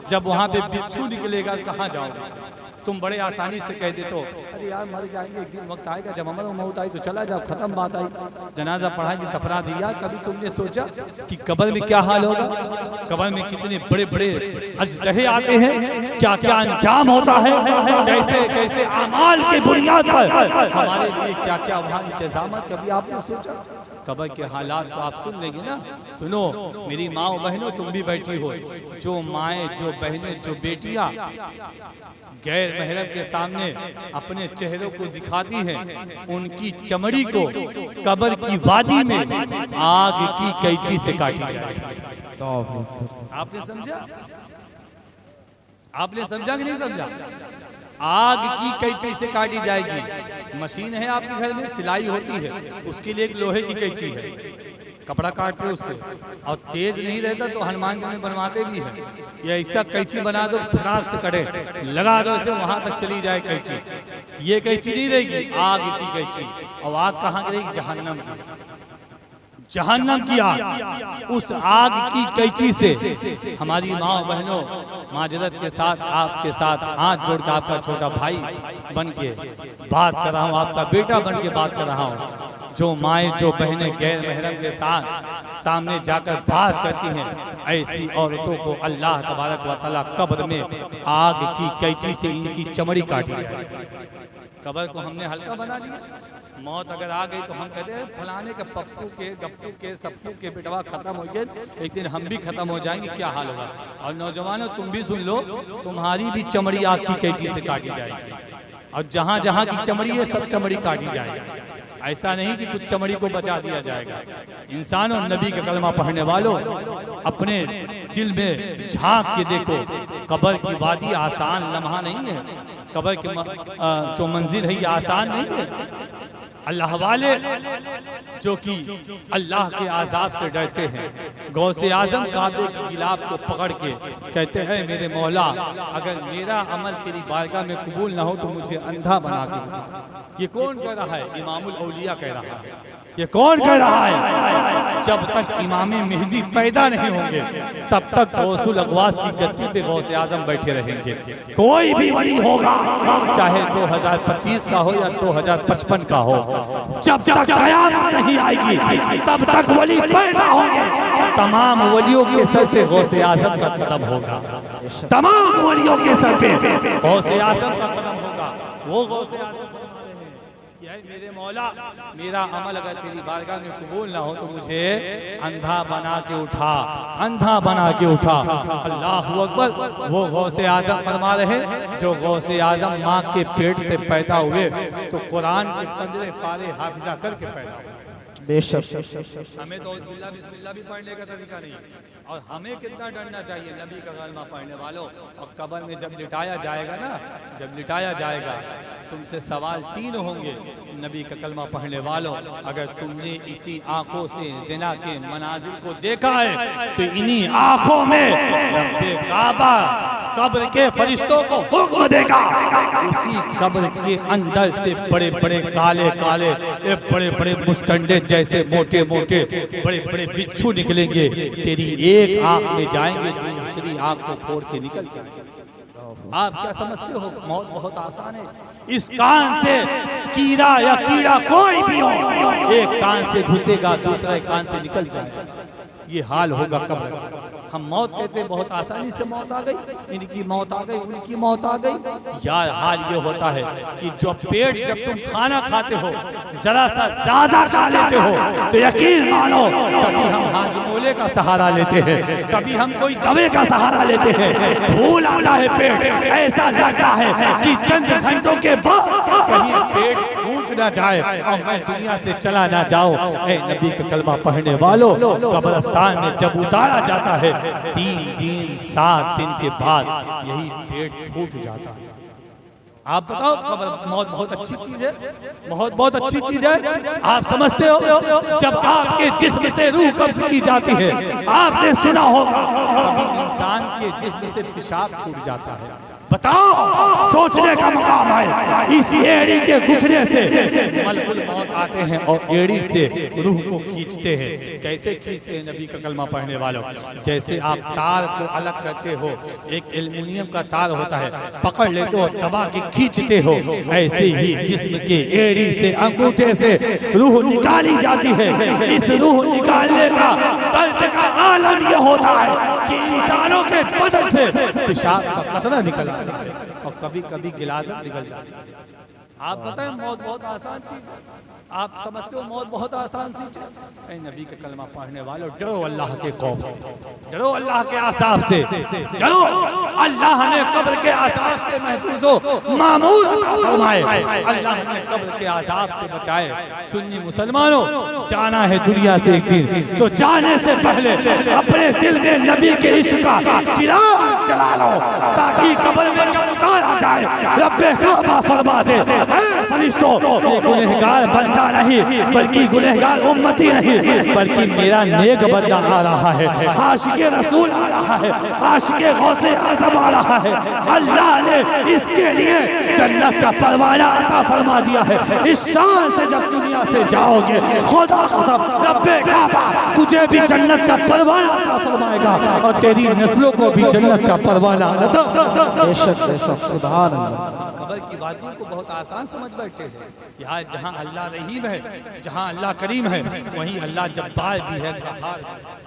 जब वहाँ पे बिच्छू निकलेगा कहाँ जाओगे तुम? बड़े आसानी से कह देते हो अरे यार मर जाएंगे, एक दिन वक्त आएगा जब अमर मौत आई तो चला जाओ, खत्म बात आई, जनाजा पढ़ाएंगे तफरा दिया। कभी तुमने सोचा कि कब्र में क्या हाल होगा? कब्र में कितने बड़े बड़े अजदहे आते हैं, क्या क्या अंजाम होता है, कैसे कैसे अमाल के बुनियाद पर हमारे लिए क्या क्या वहाँ इंतजाम। कभी आपने सोचा? कब्र के हालात को आप सुन लेंगे ना। सुनो मेरी माँ बहनों, तुम भी बैठी हो, जो माएँ, जो बहनें, जो बेटियाँ गैर महरम के सामने अपने चेहरों को दिखाती हैं, उनकी चमड़ी को कब्र की वादी में आग की कैंची से काटी जाएगी। आपने समझा? आपने समझा कि नहीं समझा? आग की कैंची से काटी जाएगी। मशीन है आपके घर में, सिलाई होती है, उसके लिए एक लोहे की कैंची है, कपड़ा काटते उससे, और तेज नहीं रहता तो हनुमान जी में बनवाते भी है। ये ऐसा कैंची बना दो, फटाक से कटे, लगा दो इसे, वहां तक चली जाए कैंची। ये कैंची नहीं रहेगी, आग की कैंची। और आग कहाँ की रहेगी? जहन्नम की, जहन्नम की आग। उस आग की कैंची से हमारी माँ बहनों, माजरत के साथ आपके साथ हाथ जोड़कर आपका छोटा भाई बन के बात कर रहा हूँ, आपका बेटा बन के बात कर रहा हूँ, जो माएँ जो बहनें गैर महरम के साथ सामने जाकर बात करती हैं, ऐसी औरतों को अल्लाह तबारक व तआला कब्र में आग की कैंची से इनकी चमड़ी काटी जाएगी। कब्र को हमने हल्का बना लिया। मौत अगर आ गई तो हम कहते हैं फलाने के पप्पू के गप्पू के सप्पू के बेटवा खत्म हो गए, एक दिन हम भी खत्म हो जाएंगे, क्या हाल होगा। और नौजवानों तुम भी सुन लो, तुम्हारी भी चमड़ी आग की कैंची से काटी जाएगी, और जहाँ जहाँ की चमड़ी है सब चमड़ी काटी जाएगी। ऐसा नहीं कि कुछ चमड़ी को बचा दिया जाएगा। इंसानों, नबी का कलमा पढ़ने वालों, अपने दिल में झांक के देखो, कब्र की वादी आसान लम्हा नहीं है। कब्र की जो मंजिल है ये आसान नहीं है। अल्लाह वाले जो कि अल्लाह के आज़ाब से डरते हैं, गौसे आज़म काबे की गिलाफ को पकड़ के कहते हैं, मेरे मौला अगर मेरा अमल तेरी बारगाह में कबूल ना हो तो मुझे अंधा बना के उठा। ये कौन कह रहा है? इमामुल औलिया कह रहा है। ये कौन कह रहा है? जब तक इमाम मेहदी पैदा नहीं होंगे तब तक गौसुल अगवास की गद्दी पे गौसे आजम बैठे रहेंगे। कोई भी वली होगा, चाहे 2025 का हो या 2055 का हो, जब तक कयामत नहीं आएगी तब तक वली पैदा होंगे। तमाम वलियों के सर पे गौसे आजम का कदम होगा। तमाम वलियों के सर पे गौसे आजम का कदम होगा। वो गौसे आजम मेरे मौला मेरा अमल अगर तेरी बारगाह में कबूल ना हो तो मुझे अंधा बना के उठा, अंधा बना के उठा। अल्लाह अकबर। वो गौसे आजम फरमा रहे, जो गौसे आजम माँ के पेट से पैदा हुए तो कुरान के 15 पारे हाफिजा करके पैदा हुए। बेशक हमें तो बिस्मिल्लाह भी पढ़ने का तरीका नहीं, और हमें कितना डरना चाहिए नबी का कलमा पढ़ने वालों। और कब्र में जब लिटाया जाएगा ना, जब लिटाया जाएगा तुमसे सवाल 3 होंगे नबी का कलमा पढ़ने वालों। अगर तुमने इसी आंखों से जिना के मनाजिर को देखा है तो इन्हीं आंखों में रब्बे काबा कब्र के फरिश्तों को हुक्म देगा, उसी कब्र के अंदर से बड़े बड़े काले काले बड़े बड़े मुस्टंडे जैसे मोटे मोटे बड़े बड़े बिच्छू निकलेंगे। तेरी एक आंख में जाएंगे, दूसरी आंख को फोड़ के निकल जाएंगे। आप क्या समझते हो? मौत बहुत आसान है। इस कान से कीड़ा या कीड़ा कोई भी हो, एक कान से घुसेगा दूसरा कान से निकल जाएगा। ये हाल होगा कब्र का। हम मौत कहते हैं बहुत आसानी से मौत आ गई, इनकी मौत आ गई, उनकी मौत आ गई। यार हाल ये होता है कि जो पेट जब तुम खाना खाते हो जरा सा ज्यादा खा लेते हो तो यकीन मानो कभी हम हाजमोले का सहारा लेते हैं, कभी हम कोई दवे का सहारा लेते हैं, फूल आता है पेट, ऐसा लगता है कि चंद घंटों के बाद कहीं पेट फूट ना जाए और मैं दुनिया से चला ना जाऊं। ऐ नबी का कलमा पढ़ने वालों, कब्रिस्तान में जब उतारा जाता है 3 दिन 7 दिन के बाद यही पेट फूट जाता है। आप बताओ, कब्र मौत बहुत अच्छी चीज है, बहुत अच्छी चीज है। आप समझते हो जब आपके जिस्म से रूह कब्ज की जाती है, आपने सुना होगा कभी इंसान के जिस्म से पेशाब छूट जाता है। बताओ, सोचने का मकाम है। इसी एड़ी के गुजरने से मलकुल मौत आते हैं और एड़ी से रूह को खींचते हैं। कैसे खींचते हैं नबी का कलमा पढ़ने वालों? जैसे आप तार को अलग करते हो, एक एल्युमिनियम का तार होता है, पकड़ लेते हो, दबा के खींचते हो, ऐसे ही जिस्म के एड़ी से अंगूठे से रूह निकाली जाती है। इस रूह निकालने का दर्द का आलम यह होता है कि इंसानों के बदन से पेशाब का कतरा निकल आता है और कभी कभी गिलाजत निकल जाती है। आप बताएं, मौत बहुत आसान चीज है। आप समझते हो मौत बहुत आसान सी चीज है। नबी का कलमा पढ़ने वालों, डरो अल्लाह के खौफ से, डरो अल्लाह के आसाब से, डरो। अल्लाह हमें कब्र के आसाब से महफूज हो मामूर अता फरमाए, अल्लाह हमें कब्र के आसाब से बचाए। सुन्नी मुसलमानों, जाना है दुनिया से एक दिन, तो जाने से पहले अपने दिल में नबी के इश्क का चिराग जला लो, ताकि कब्र में जब उतारा जाए रब्बे काबा फरमा दे, फरिश्तों ये गुनहगार बंदा नहीं बल्कि गुनहगार उम्मती नहीं बल्कि मेरा नेक बंदा आ रहा है, आशिके रसूल आ रहा है, आशिके गौसे आज़म आ रहा है। अल्लाह ने इसके लिए जन्नत का परवाना अता फरमा दिया है। इस शान से जब दुनिया से जाओगे, खुदा कसम रब्बे काबा तुझे भी जन्नत का परवाना अता फरमाएगा और तेरी नस्लों को भी जन्नत का परवाना अता। बेशक बेशक, सुभान अल्लाह। कब्र की वादियों को बहुत आसान आसान समझ बैठे हैं। यहाँ जहाँ अल्लाह रहीम है, जहाँ अल्लाह करीम है, वहीं अल्लाह जब्बार भी है, कहार भी है,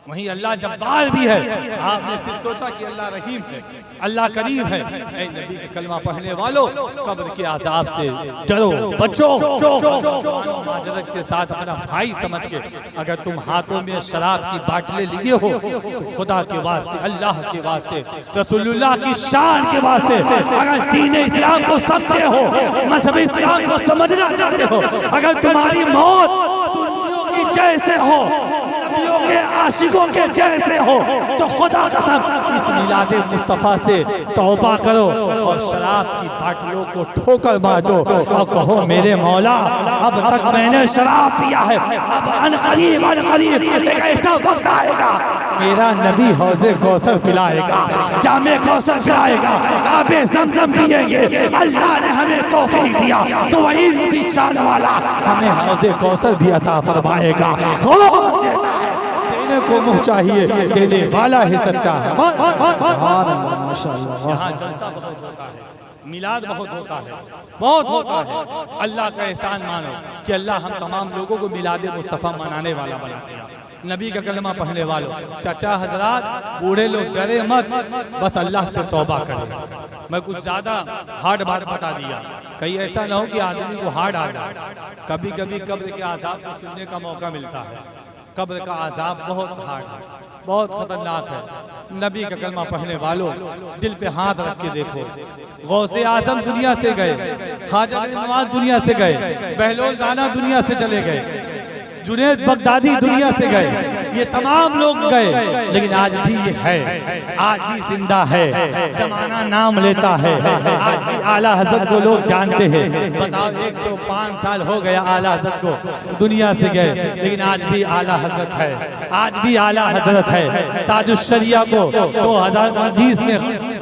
वहीं अल्लाह जब्बार भी है। आपने सिर्फ सोचा कि अल्लाह रहीम है, अल्लाह करीम है। ऐ नबी के कलमा पढ़ने वालों, कब्र के अज़ाब से डरो, बचो। माजरत के साथ अपना भाई समझ के अगर तुम हाथों में शराब की बाटले लिए हो तो खुदा के वास्ते, अल्लाह के वास्ते, रसूलुल्लाह की शान के वास्ते, अगर दीन इस्लाम को समझे हो, मजहब इस्लाम को समझना चाहते हो, अगर तुम्हारी मौत सुन्नियों की जैसे हो, नबियों के आशिकों के जैसे हो, तो खुदा कसम इस मिलादे मुस्तफ़ा से तौबा करो और शराब की बाटलों को ठोकर मार दो और कहो मेरे मौला अब तक मैंने शराब पिया है, अब अनकरीब एक ऐसा वक्त आएगा मेरा नबी हौज़े कौसर पिलाएगा, जामे कौसर पिलाएगा, आबे ज़मज़म पिएंगे। अल्लाह ने हमें तौफीक दिया तो वही नबी शान वाला हमें हौज़े कौसर भी अता फरमाएगा। हो देता है, देने को मुँह चाहिए, देने वाला ही सच्चा है। यहाँ जलसा बहुत होता है, मिलाद बहुत होता है, बहुत होता है। अल्लाह का एहसान मानो कि अल्लाह हम तमाम लोगों को मिलाद मुस्तफ़ा मनाने वाला बना दिया। नबी का कलमा पढ़ने वालों, चाचा हजरात, बूढ़े लोग डरे मत, बस अल्लाह से तौबा करें। मैं कुछ ज़्यादा हार्ड बात बता दिया, कहीं ऐसा ना हो कि आदमी को हार्ड आ जाए। कभी कभी कब्र के आज़ाब को सुनने का मौका मिलता है। कब्र का आज़ाब बहुत हार्ड है, बहुत ख़तरनाक है। नबी का कलमा पढ़ने वालों, दिल पे हाथ रख के देखो, गौसे आज़म दुनिया से गए, ख्वाजा गरीब नवाज दुनिया से गए, बहलोल दाना दुनिया से चले गए, जुनैद बगदादी दुनिया से गए, ये तमाम लोग गए, लेकिन आज भी ये है, आज भी जिंदा है, ज़माना नाम लेता है। आज भी आला हज़रत को लोग जानते हैं। बताओ 105 साल हो गया आला हज़रत को दुनिया से गए, लेकिन आज भी आला हज़रत है, आज भी आला हज़रत है। ताजुश शरिया को 2019 में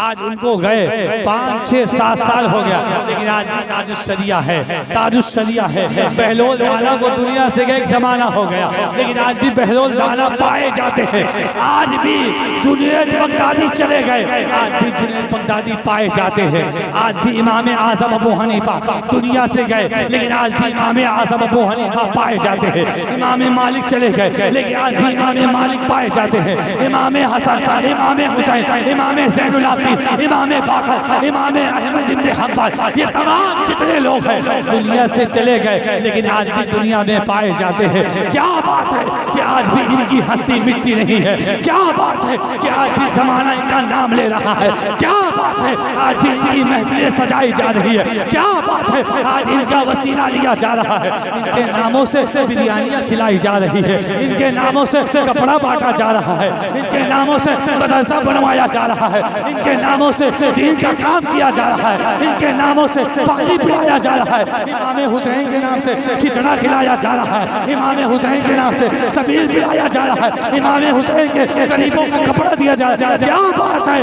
आज उनको गए 5, 6, 7 साल हो गया, लेकिन आज भी ताजुश शरिया है, ताजुश शरिया है। बहलोल दाना को दुनिया से गए एक जमाना हो गया, लेकिन आज भी बहलोल दाना पाए जाते हैं। आज भी जुनैद बगदादी चले गए, आज भी जुनैद बगदादी पाए जाते हैं। आज भी इमाम आज़म अबू हनीफा दुनिया से गए, लेकिन आज भी इमाम आज़म अबू हनीफा पाए जाते हैं। इमाम मालिक चले गए, लेकिन आज भी इमाम मालिक पाए जाते हैं। इमाम हसन, इमाम हुसैन, इमाम ज़ैनुल इमाम बाकर, इमाम अहमद इब्न हंबल, ये तमाम जितने लोग हैं दुनिया से चले गए, लेकिन आज भी दुनिया में पाए जाते हैं। क्या बात है कि आज भी इनकी हस्ती मिटती नहीं है। क्या बात है कि आज भी ज़माना इनका नाम ले रहा है। क्या बात है आज भी इनकी महफिलें सजाई जा रही है। क्या बात है आज इनका वसीला लिया जा रहा है। इनके नामों से बिरयानियाँ खिलाई जा रही है, इनके नामों से कपड़ा बांटा जा रहा है, इनके नामों से मदरसा बनवाया जा रहा है, इनके नामों से दीन का काम किया जा रहा है, इनके नामों से पानी पिलाया जा रहा है। इमाम हुसैन के नाम से खिचड़ा खिलाया जा रहा है, इमाम हुसैन के नाम से सबील पिलाया जा रहा है, इमाम हुसैन के गरीबों को कपड़ा दिया जा रहा है। क्या बात है।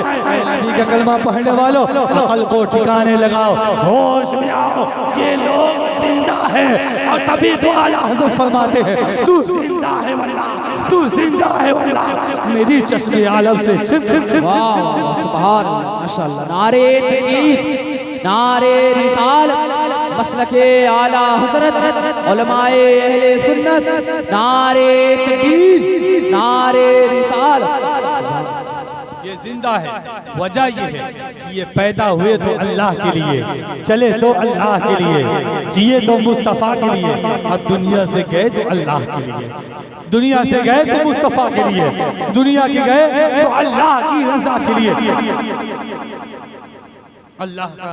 नबी का कलमा पढ़ने वालों, अकल को ठिकाने लगाओ, होश में आओ, ये लोग जिंदा है। और तभी तो आला हज़रत फरमाते हैं, तू जिंदा है वल्लाह, तू जिंदा है वल्लाह, मेरी चश्मे आलम से छिप छिप। सुभान माशाअल्लाह। नारे तकबीर, नारे रिसालत, मसलके आला हज़रत, उलमाए अहले सुन्नत, नारे तकबीर, नारे रिसालत। ये जिंदा है, वजह ये है कि ये पैदा हुए तो अल्लाह के लिए, चले तो अल्लाह के लिए, जिए तो मुस्तफ़ा के लिए, और दुनिया से गए तो अल्लाह के लिए। दुनिया से गए तो मुस्तफ़ा के लिए, दुनिया के गए तो अल्लाह की रज़ा के लिए। अल्लाह का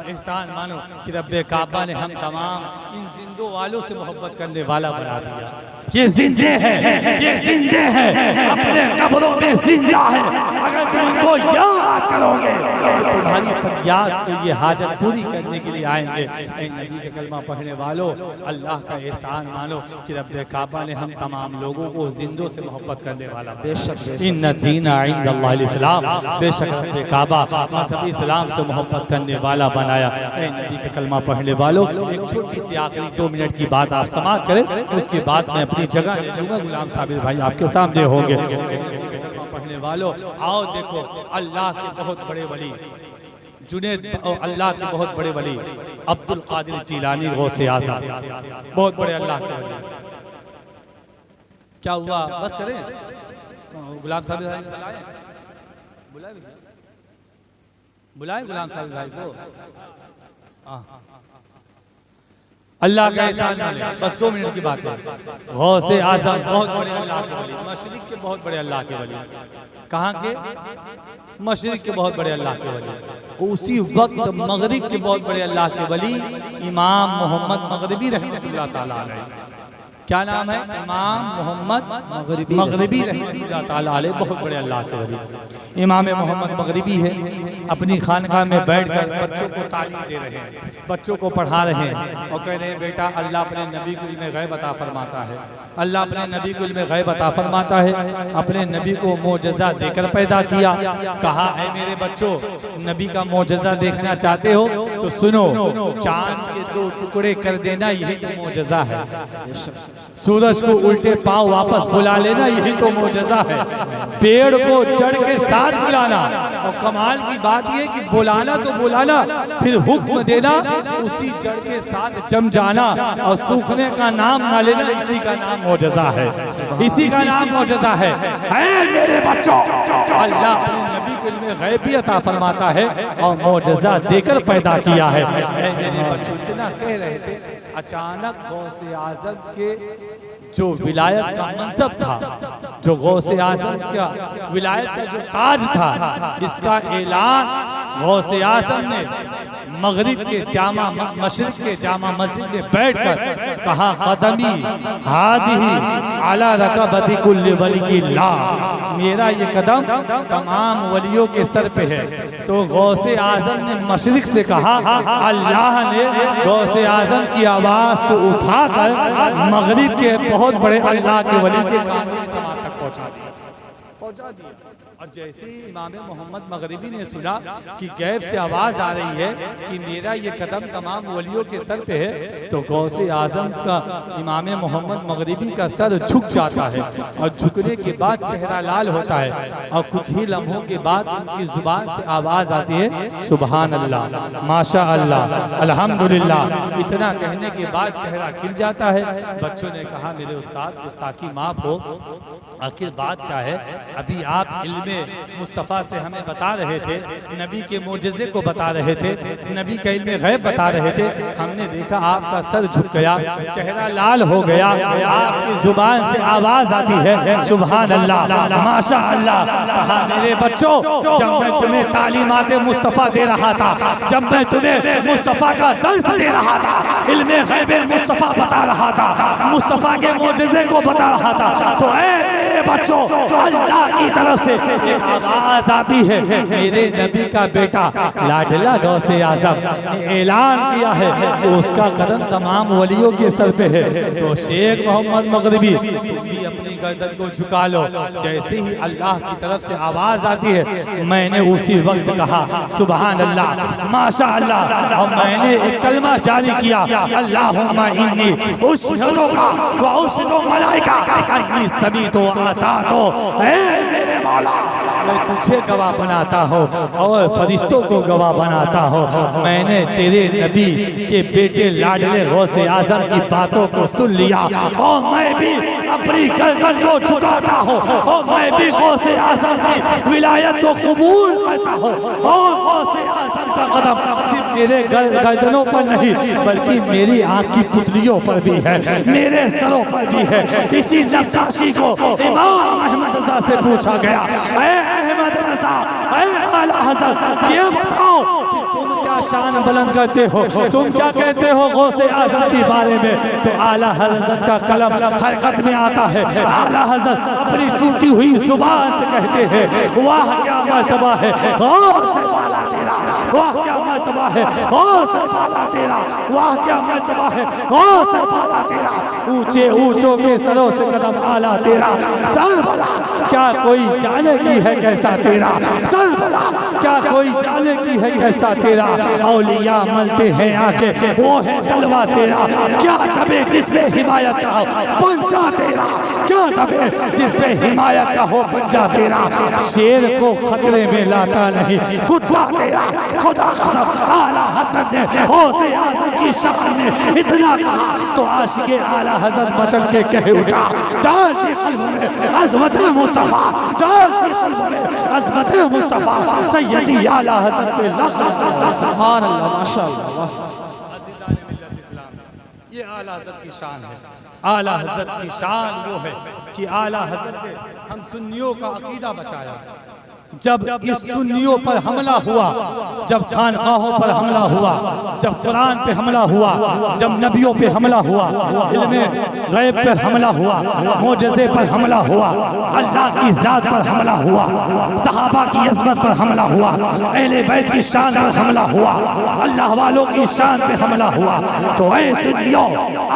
एहसान मानो कि रब्बे काबा ने हम तमाम इन जिंदों वालों से मोहब्बत करने वाला बना दिया। ये जिंदे हैं, ये जिंदे हैं, अपने कब्रों में जिंदा है। अगर तुम इनको याद करोगे तो तुम्हारी फरियाद को ये हाजत पूरी करने के लिए आएंगे। ऐ नबी का कलमा पढ़ने वालों, अल्लाह का एहसान मानो कि रब्बे काबा ने हम तमाम लोगों को जिंदों से मोहब्बत करने वाला बना। इन्ना दीना इंदल्लाहिल इस्लाम, बेशक रब्बे काबा मज़हब इस्लाम से मोहब्बत करने वाला बनाया। ऐ नबी का कलमा पढ़ने वालों, एक छोटी सी आखिरी 2 मिनट की बात आप समाप्त करें, उसके बाद मैं अपनी जगह ले लूँगा। गुलाम साबिर भाई आपके सामने होंगे। पढ़ने वालों, आओ देखो अल्लाह के बहुत बड़े वली जुनेद अल्लाह के बहुत बड़े वली अब्दुल कादिर जीलानी गौसे आज़म, बहुत बड़े अल्लाह के वली। क्या हुआ, बस करें, गुलाम साहब भाई बुलाए गुलाम साहब भाई को। अल्लाह का एहसान माने, बस 2 मिनट की बात है। गौसे आज़म बहुत बड़े अल्लाह के वली, मशरिक के बहुत बड़े अल्लाह के वली। कहाँ के? मशरिक के बहुत बड़े अल्लाह के वली। उसी वक्त मगरिब के बहुत बड़े अल्लाह के वली इमाम मोहम्मद मगरिबी रहमतुल्लाह ताला अलैह। क्या नाम है? इमाम मोहम्मद मगरिबी रहमतुल्लाह ताला अलैह, बहुत बड़े अल्लाह के वली। इमाम मोहम्मद मगरिबी है, अपनी खानकाह में बैठकर बच्चों को तालीम दे रहे हैं, बच्चों को पढ़ा रहे हैं और कह रहे हैं बेटा अल्लाह अपने नबी को इल्म गैब अता फरमाता है, अल्लाह अपने नबी को इल्म गैब अता फरमाता है, अपने नबी को मोजज़ा देकर पैदा किया। कहा है मेरे बच्चों, नबी का मोजज़ा देखना चाहते हो तो सुनो, चांद के 2 टुकड़े कर देना यही तो मोजज़ा है, सूरज को उल्टे पांव वापस बुला लेना यही तो मोजज़ा है, पेड़ को जड़ के साथ बुलाना, और कमाल की बात यह कि बुलाना तो बुलाना, फिर हुक्म देना उसी जड़ के साथ जम जाना, और सूखने का नाम ना लेना, इसी का नाम मोजज़ा है, इसी का नाम मोजज़ा है। मेरे बच्चों, अल्लाह अपने नबी को इल्म गैब भी अता फरमाता है और मोजज़ा देकर पैदा किया है। मेरे बच्चों, इतना कह रहे थे, अचानक गौसे आज़म के जो विलायत का मनसब था, जो गौसे आज़म का विलायत का जो ताज था, इसका ऐलान गौसे आज़म ने मगरिब के मशरिक के जामा मस्जिद में बैठकर कहा, कदमी हादिही अला रकबती कुल्ली वलिय्यिल्लाह, मेरा ये कदम तमाम वलियों के सर पे है। तो गौसे आज़म ने मशरिक से कहा, अल्लाह ने गौसे आज़म की आवाज़ को उठाकर मगरिब के बहुत बड़े अल्लाह के वली के कानों की समात तक पहुँचा दिया। और जैसे ही इमाम मोहम्मद मगरिबी ने सुना कि गैब से आवाज़ आ रही है कि मेरा ये कदम तमाम वलियों के सर पे है, तो गौसे आज़म का इमाम मोहम्मद मगरिबी का सर झुक जाता है, और झुकने के बाद चेहरा लाल होता है, और कुछ ही लम्हों के बाद उनकी ज़ुबान से आवाज़ आती है, सुबहान अल्लाह, माशा अल्लाह, अल्हम्दुलिल्लाह। इतना कहने के बाद चेहरा खिल जाता है। बच्चों ने कहा, मेरे उस्ताद, गुस्ताखी माफ़ हो, आखिर बात क्या है? अभी आप इल्मे मुस्तफ़ा से हमें बता रहे थे, नबी के मोजज़े को बता रहे थे, नबी का इल्मे गैब बता रहे थे, हमने देखा आपका सर झुक गया, चेहरा लाल हो गया, आपकी ज़ुबान से आवाज़ आती है, सुभान अल्लाह, माशा अल्लाह। कहा, मेरे बच्चों, जब मैं तुम्हें तालीमात मुस्तफ़ा दे रहा था, जब मैं तुम्हें मुस्तफ़ा का दर्स दे रहा था, इल्मे गैब मुस्तफ़ा बता रहा था, मुस्तफ़ा के मोजज़े को बता रहा था, तो मेरे बच्चों, अल्लाह की तरफ से एक आवाज़ आती है, मेरे नबी का बेटा लाडला गौसे आज़म ने ऐलान किया है कि उसका कदम तमाम वलियों के सर पे है। तो शेख मोहम्मद मगरिबी, तुम भी अपनी गर्दन को झुका लो। जैसे ही अल्लाह की तरफ से आवाज़ आती है, मैंने उसी वक्त कहा, सुभान अल्लाह, माशा अल्लाह, और मैंने एक कलमा जारी किया, अल्लाहुम्मा इन्नी उश्हिदुका व उश्हिदु मलाइका अन्नी समीअतु व अताअतु, मेरे मौला, मैं तुझे गवाह बनाता हूँ और फरिश्तों को गवाह बनाता हूँ, मैंने तेरे नबी के बेटे लाडले गौसे आज़म की बातों को सुन लिया, और मैं भी अपनी गर्दन को झुकाता हूँ, और मैं भी गौसे आज़म की विलायत को कबूल करता हूँ, और गौसे आज़म का कदम सिर्फ मेरे गर्दनों पर नहीं, बल्कि मेरी आँख की पुतलियों पर भी है, मेरे सरों पर भी है। इसी नक्काशी को इमाम अहमद रज़ा से पूछा गया, अहमद रज़ा, आला हज़रत, ये बताओ कि तुम क्या शान बुलंद करते हो, तुम क्या कहते हो गौसे आज़म के बारे में? तो आला हज़रत का कलम हरकत में आता है। आला हज़रत अपनी टूटी हुई ज़ुबान से कहते हैं, वाह क्या मर्तबा है गौसे वाला तेरा, वाह क्या मर्तबा है गौसे वाला तेरा, वाह क्या मर्तबा है गौसे वाला तेरा, ऊंचे ऊंचों के सरों से कदम आला तेरा, सर भला क्या कोई जाने की है कैसा तेरा, सर भला क्या कोई जाने की है कैसा तेरा, औलिया मलते हैं आके, वो है तलवा तेरा, क्या दबे जिस पे हिमायत का हो पंजा तेरा, क्या दबे जिस पे हिमायत का हो पंजा तेरा। शेर को खतरे में लाता नहीं कुत्ता तेरा, खुदा कसम आला हजरत ने गौसे आज़म की शान में इतना कहा तो आशिक़े आला हजरत मचल के कह उठा, डाल दी क़ल्ब में अज़मत मुस्तफ़ा, डाल दी क़ल्ब में अज़मत मुस्तफ़ा, सैयदी आला हजरत पे लग़्ज़। सुभान अल्लाह, माशाअल्लाह। अज़ीज़ान मिल्लत इस्लाम, ये आला हजरत की शान है। आला हजरत की शान वो है कि आला हजरत ने हम सुन्नियों का अकीदा बचाया। जब इस सुन्नियों पर हमला हुआ, जब खानकाहों पर हमला हुआ, जब कुरान पे हमला हुआ, जब नबियों पे हमला हुआ, इल्मे गैब पर हमला हुआ, मोजज़े पर हमला हुआ, अल्लाह की ज़ात पर हमला हुआ, सहाबा की अज़मत पर हमला हुआ, अहले बैत की शान पर हमला हुआ, अल्लाह वालों की शान पे हमला हुआ, तो ऐ सुन्नियों,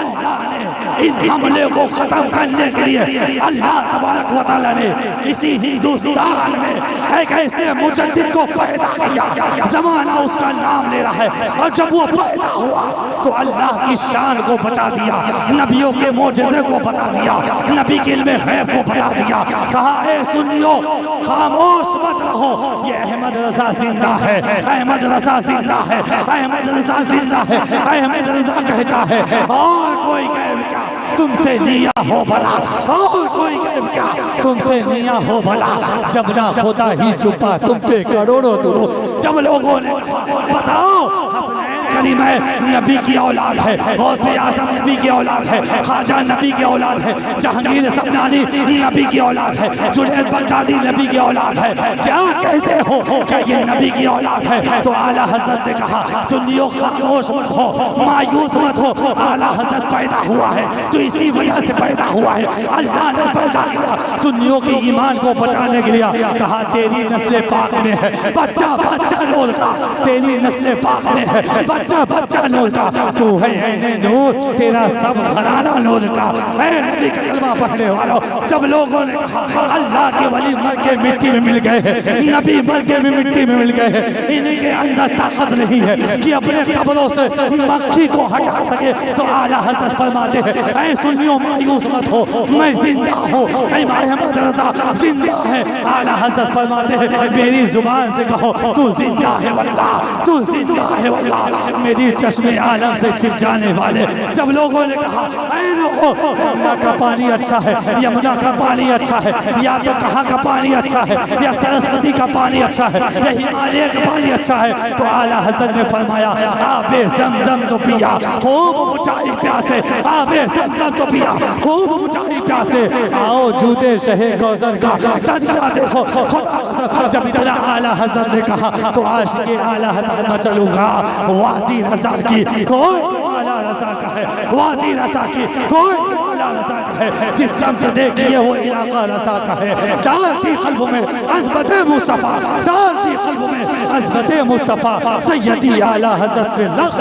अल्लाह ने इन हमले को ख़त्म करने के लिए अल्लाह तबारक व तआला ने इसी हिंदुस्तान में एक ऐसे मुजद्दिद को पैदा किया, ज़माना उसका नाम ले रहा है। और जब वो पैदा हुआ तो अल्लाह की शान को बचा दिया, नबियों के मोजज़े को बता दिया, नबी के इल्मे गैब को बता दिया। कहा ए सुन्नियों, खामोश मत रहो, ये अहमद रज़ा जिंदा है, अहमद रज़ा जिंदा है, अहमद रज़ा जिंदा है, अहमद रज़ा कहता है और कोई गैब क्या तुमसे निया हो भला, और कोई गैब क्या तुमसे निया हो भला। जब ना खुदा ही छुपा तुम पे करोड़ों दुरूद, जब लोगों ने कहा बताओ हसनैन करीम है, नबी की औलाद है, गौसे आज़म नबी की औलाद है, ख्वाजा नबी की औलाद है, जहांगीर सबनानी नबी की औलाद है, जुनैद बगदादी नबी की औलाद है, क्या कहते हो क्या ये नबी की औलाद है? तो आला हजरत ने कहा सुन्नियों खामोश मत हो, मायूस मत हो, आला हजरत पैदा हुआ है तो इसी वजह से पैदा हुआ है, अल्लाह ने पैदा किया सुन्नियों के ईमान को बचाने के लिए। कहा तेरी नस्ल पाक में है, बच्चा बच्चा नूर का, तेरी नस्ल पाक में है, बच्चा बच्चा नूर का, तू है ऐने नूर, तेरा सब घराना नूर का। ऐ नबी का कलमा पढ़ने वालों, जब लोगों ने कहा अल्लाह के वली मर के मिट्टी में मिल गए हैं, नबी मर के भी मिट्टी में मिल गए हैं, इन्हीं के अंदर ताकत नहीं है कि अपने कब्रों से मक्खी को हटा सके, तो आला हजरत फरमाते हैं ऐ सुन्नियों मायूस मत हो, मैं जिंदा हूँ, अहमद रज़ा जिंदा है। आला हजरत फरमाते हैं मेरी जुबान से कहो तू जिंदा है वल्लाह, तू जिंदा है वल्लाह। मेरी चश्मे आलम से छिप जाने वाले, जब लोगों ने कहा ऐ लोगों गंगा का पानी अच्छा है, यमुना का पानी अच्छा है, या तो कहाँ का पानी अच्छा है, या सरस्वती का पानी अच्छा है, या हिमालय का पानी अच्छा है, तो आला हजरत ने फरमाया आबे ज़मज़म तो पिया खूब बुझाई प्यासे, आबे ज़मज़म तो पिया खूब बुझाई प्यासे, आओ जूते शहे कौसर का दरिया देखो खुदा कसम। जब इतना आला हजरत ने कहा तो आशिक़े आला हजरत में चलूंगा वादी रज़ा की, कोई आला रज़ा का है, वादी रज़ा की कोई आला रज़ा का है, जिस समत देखिए वो इलाका रज़ा का है। डालती क़ल्ब में अज़मत मुस्तफ़ा, डालती क़ल्ब में अज़मत मुस्तफ़ा, सैयदी आला हजरत पे लग़्ज़।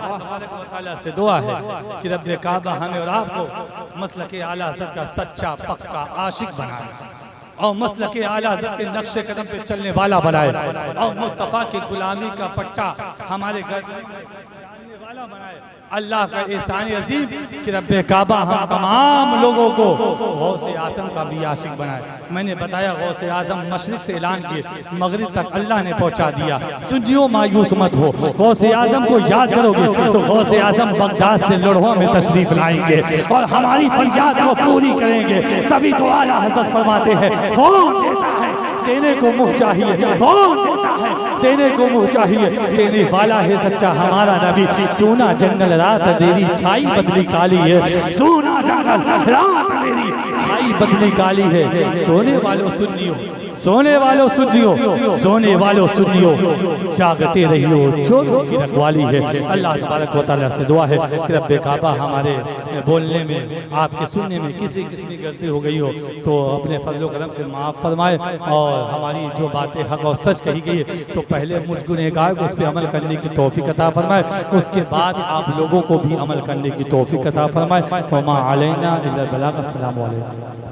माशाअल्लाह से दुआ है कि रब्बे काबा हमें और आपको मसलके आला हज़रत का सच्चा पक्का आशिक बनाए और मसलके आला हज़रत के नक्शे कदम पे चलने वाला बनाए और मुस्तफ़ा की गुलामी का पट्टा हमारे घर डालने वाला बनाए। अल्लाह का एहसान अजीम कि रब्बे काबा हम तमाम लोगों को गौसे आज़म का भी आशिक बनाए। मैंने बताया गौसे आज़म मशरिक़ से ऐलान किए, मगरिब तक अल्लाह ने पहुँचा दिया। सुन्नियों मायूस मत हो, गौसे आज़म को याद करोगे तो गौसे आज़म बगदाद से लड़हों में तशरीफ़ लाएंगे और हमारी फरियाद को पूरी करेंगे। तभी तो आला हज़रत फरमाते हैं कौन देता है देने को मुँह चाहिए, कौन देता है देने को मुँह चाहिए, देने वाला है सच्चा हमारा नबी। सोना जंगल रात अंधेरी छाई बदली काली है, सोना जंगल रात अंधेरी छाई बदली काली है। सोने वालों सुन्नियों, सोने वालों सुन्नियों, सोने वालों सुन्नियों, जागते रहियो चोरों की रखवाली है। अल्लाह तबारक व तआला से दुआ है कि रब्बे काबा हमारे बोलने में आपके सुनने में किसी किस्म की गलती हो गई हो तो अपने फजल करम से माफ़ फरमाए और हमारी जो बातें हक और सच कही गई है तो पहले मुझ गुनहगार को उस पर अमल करने की तौफीक अता फरमाए, उसके बाद आप लोगों को भी अमल करने की तौफीक अता फरमाए। वमा अलैना इल्लल बलाग। अस्सलामु अलैकुम।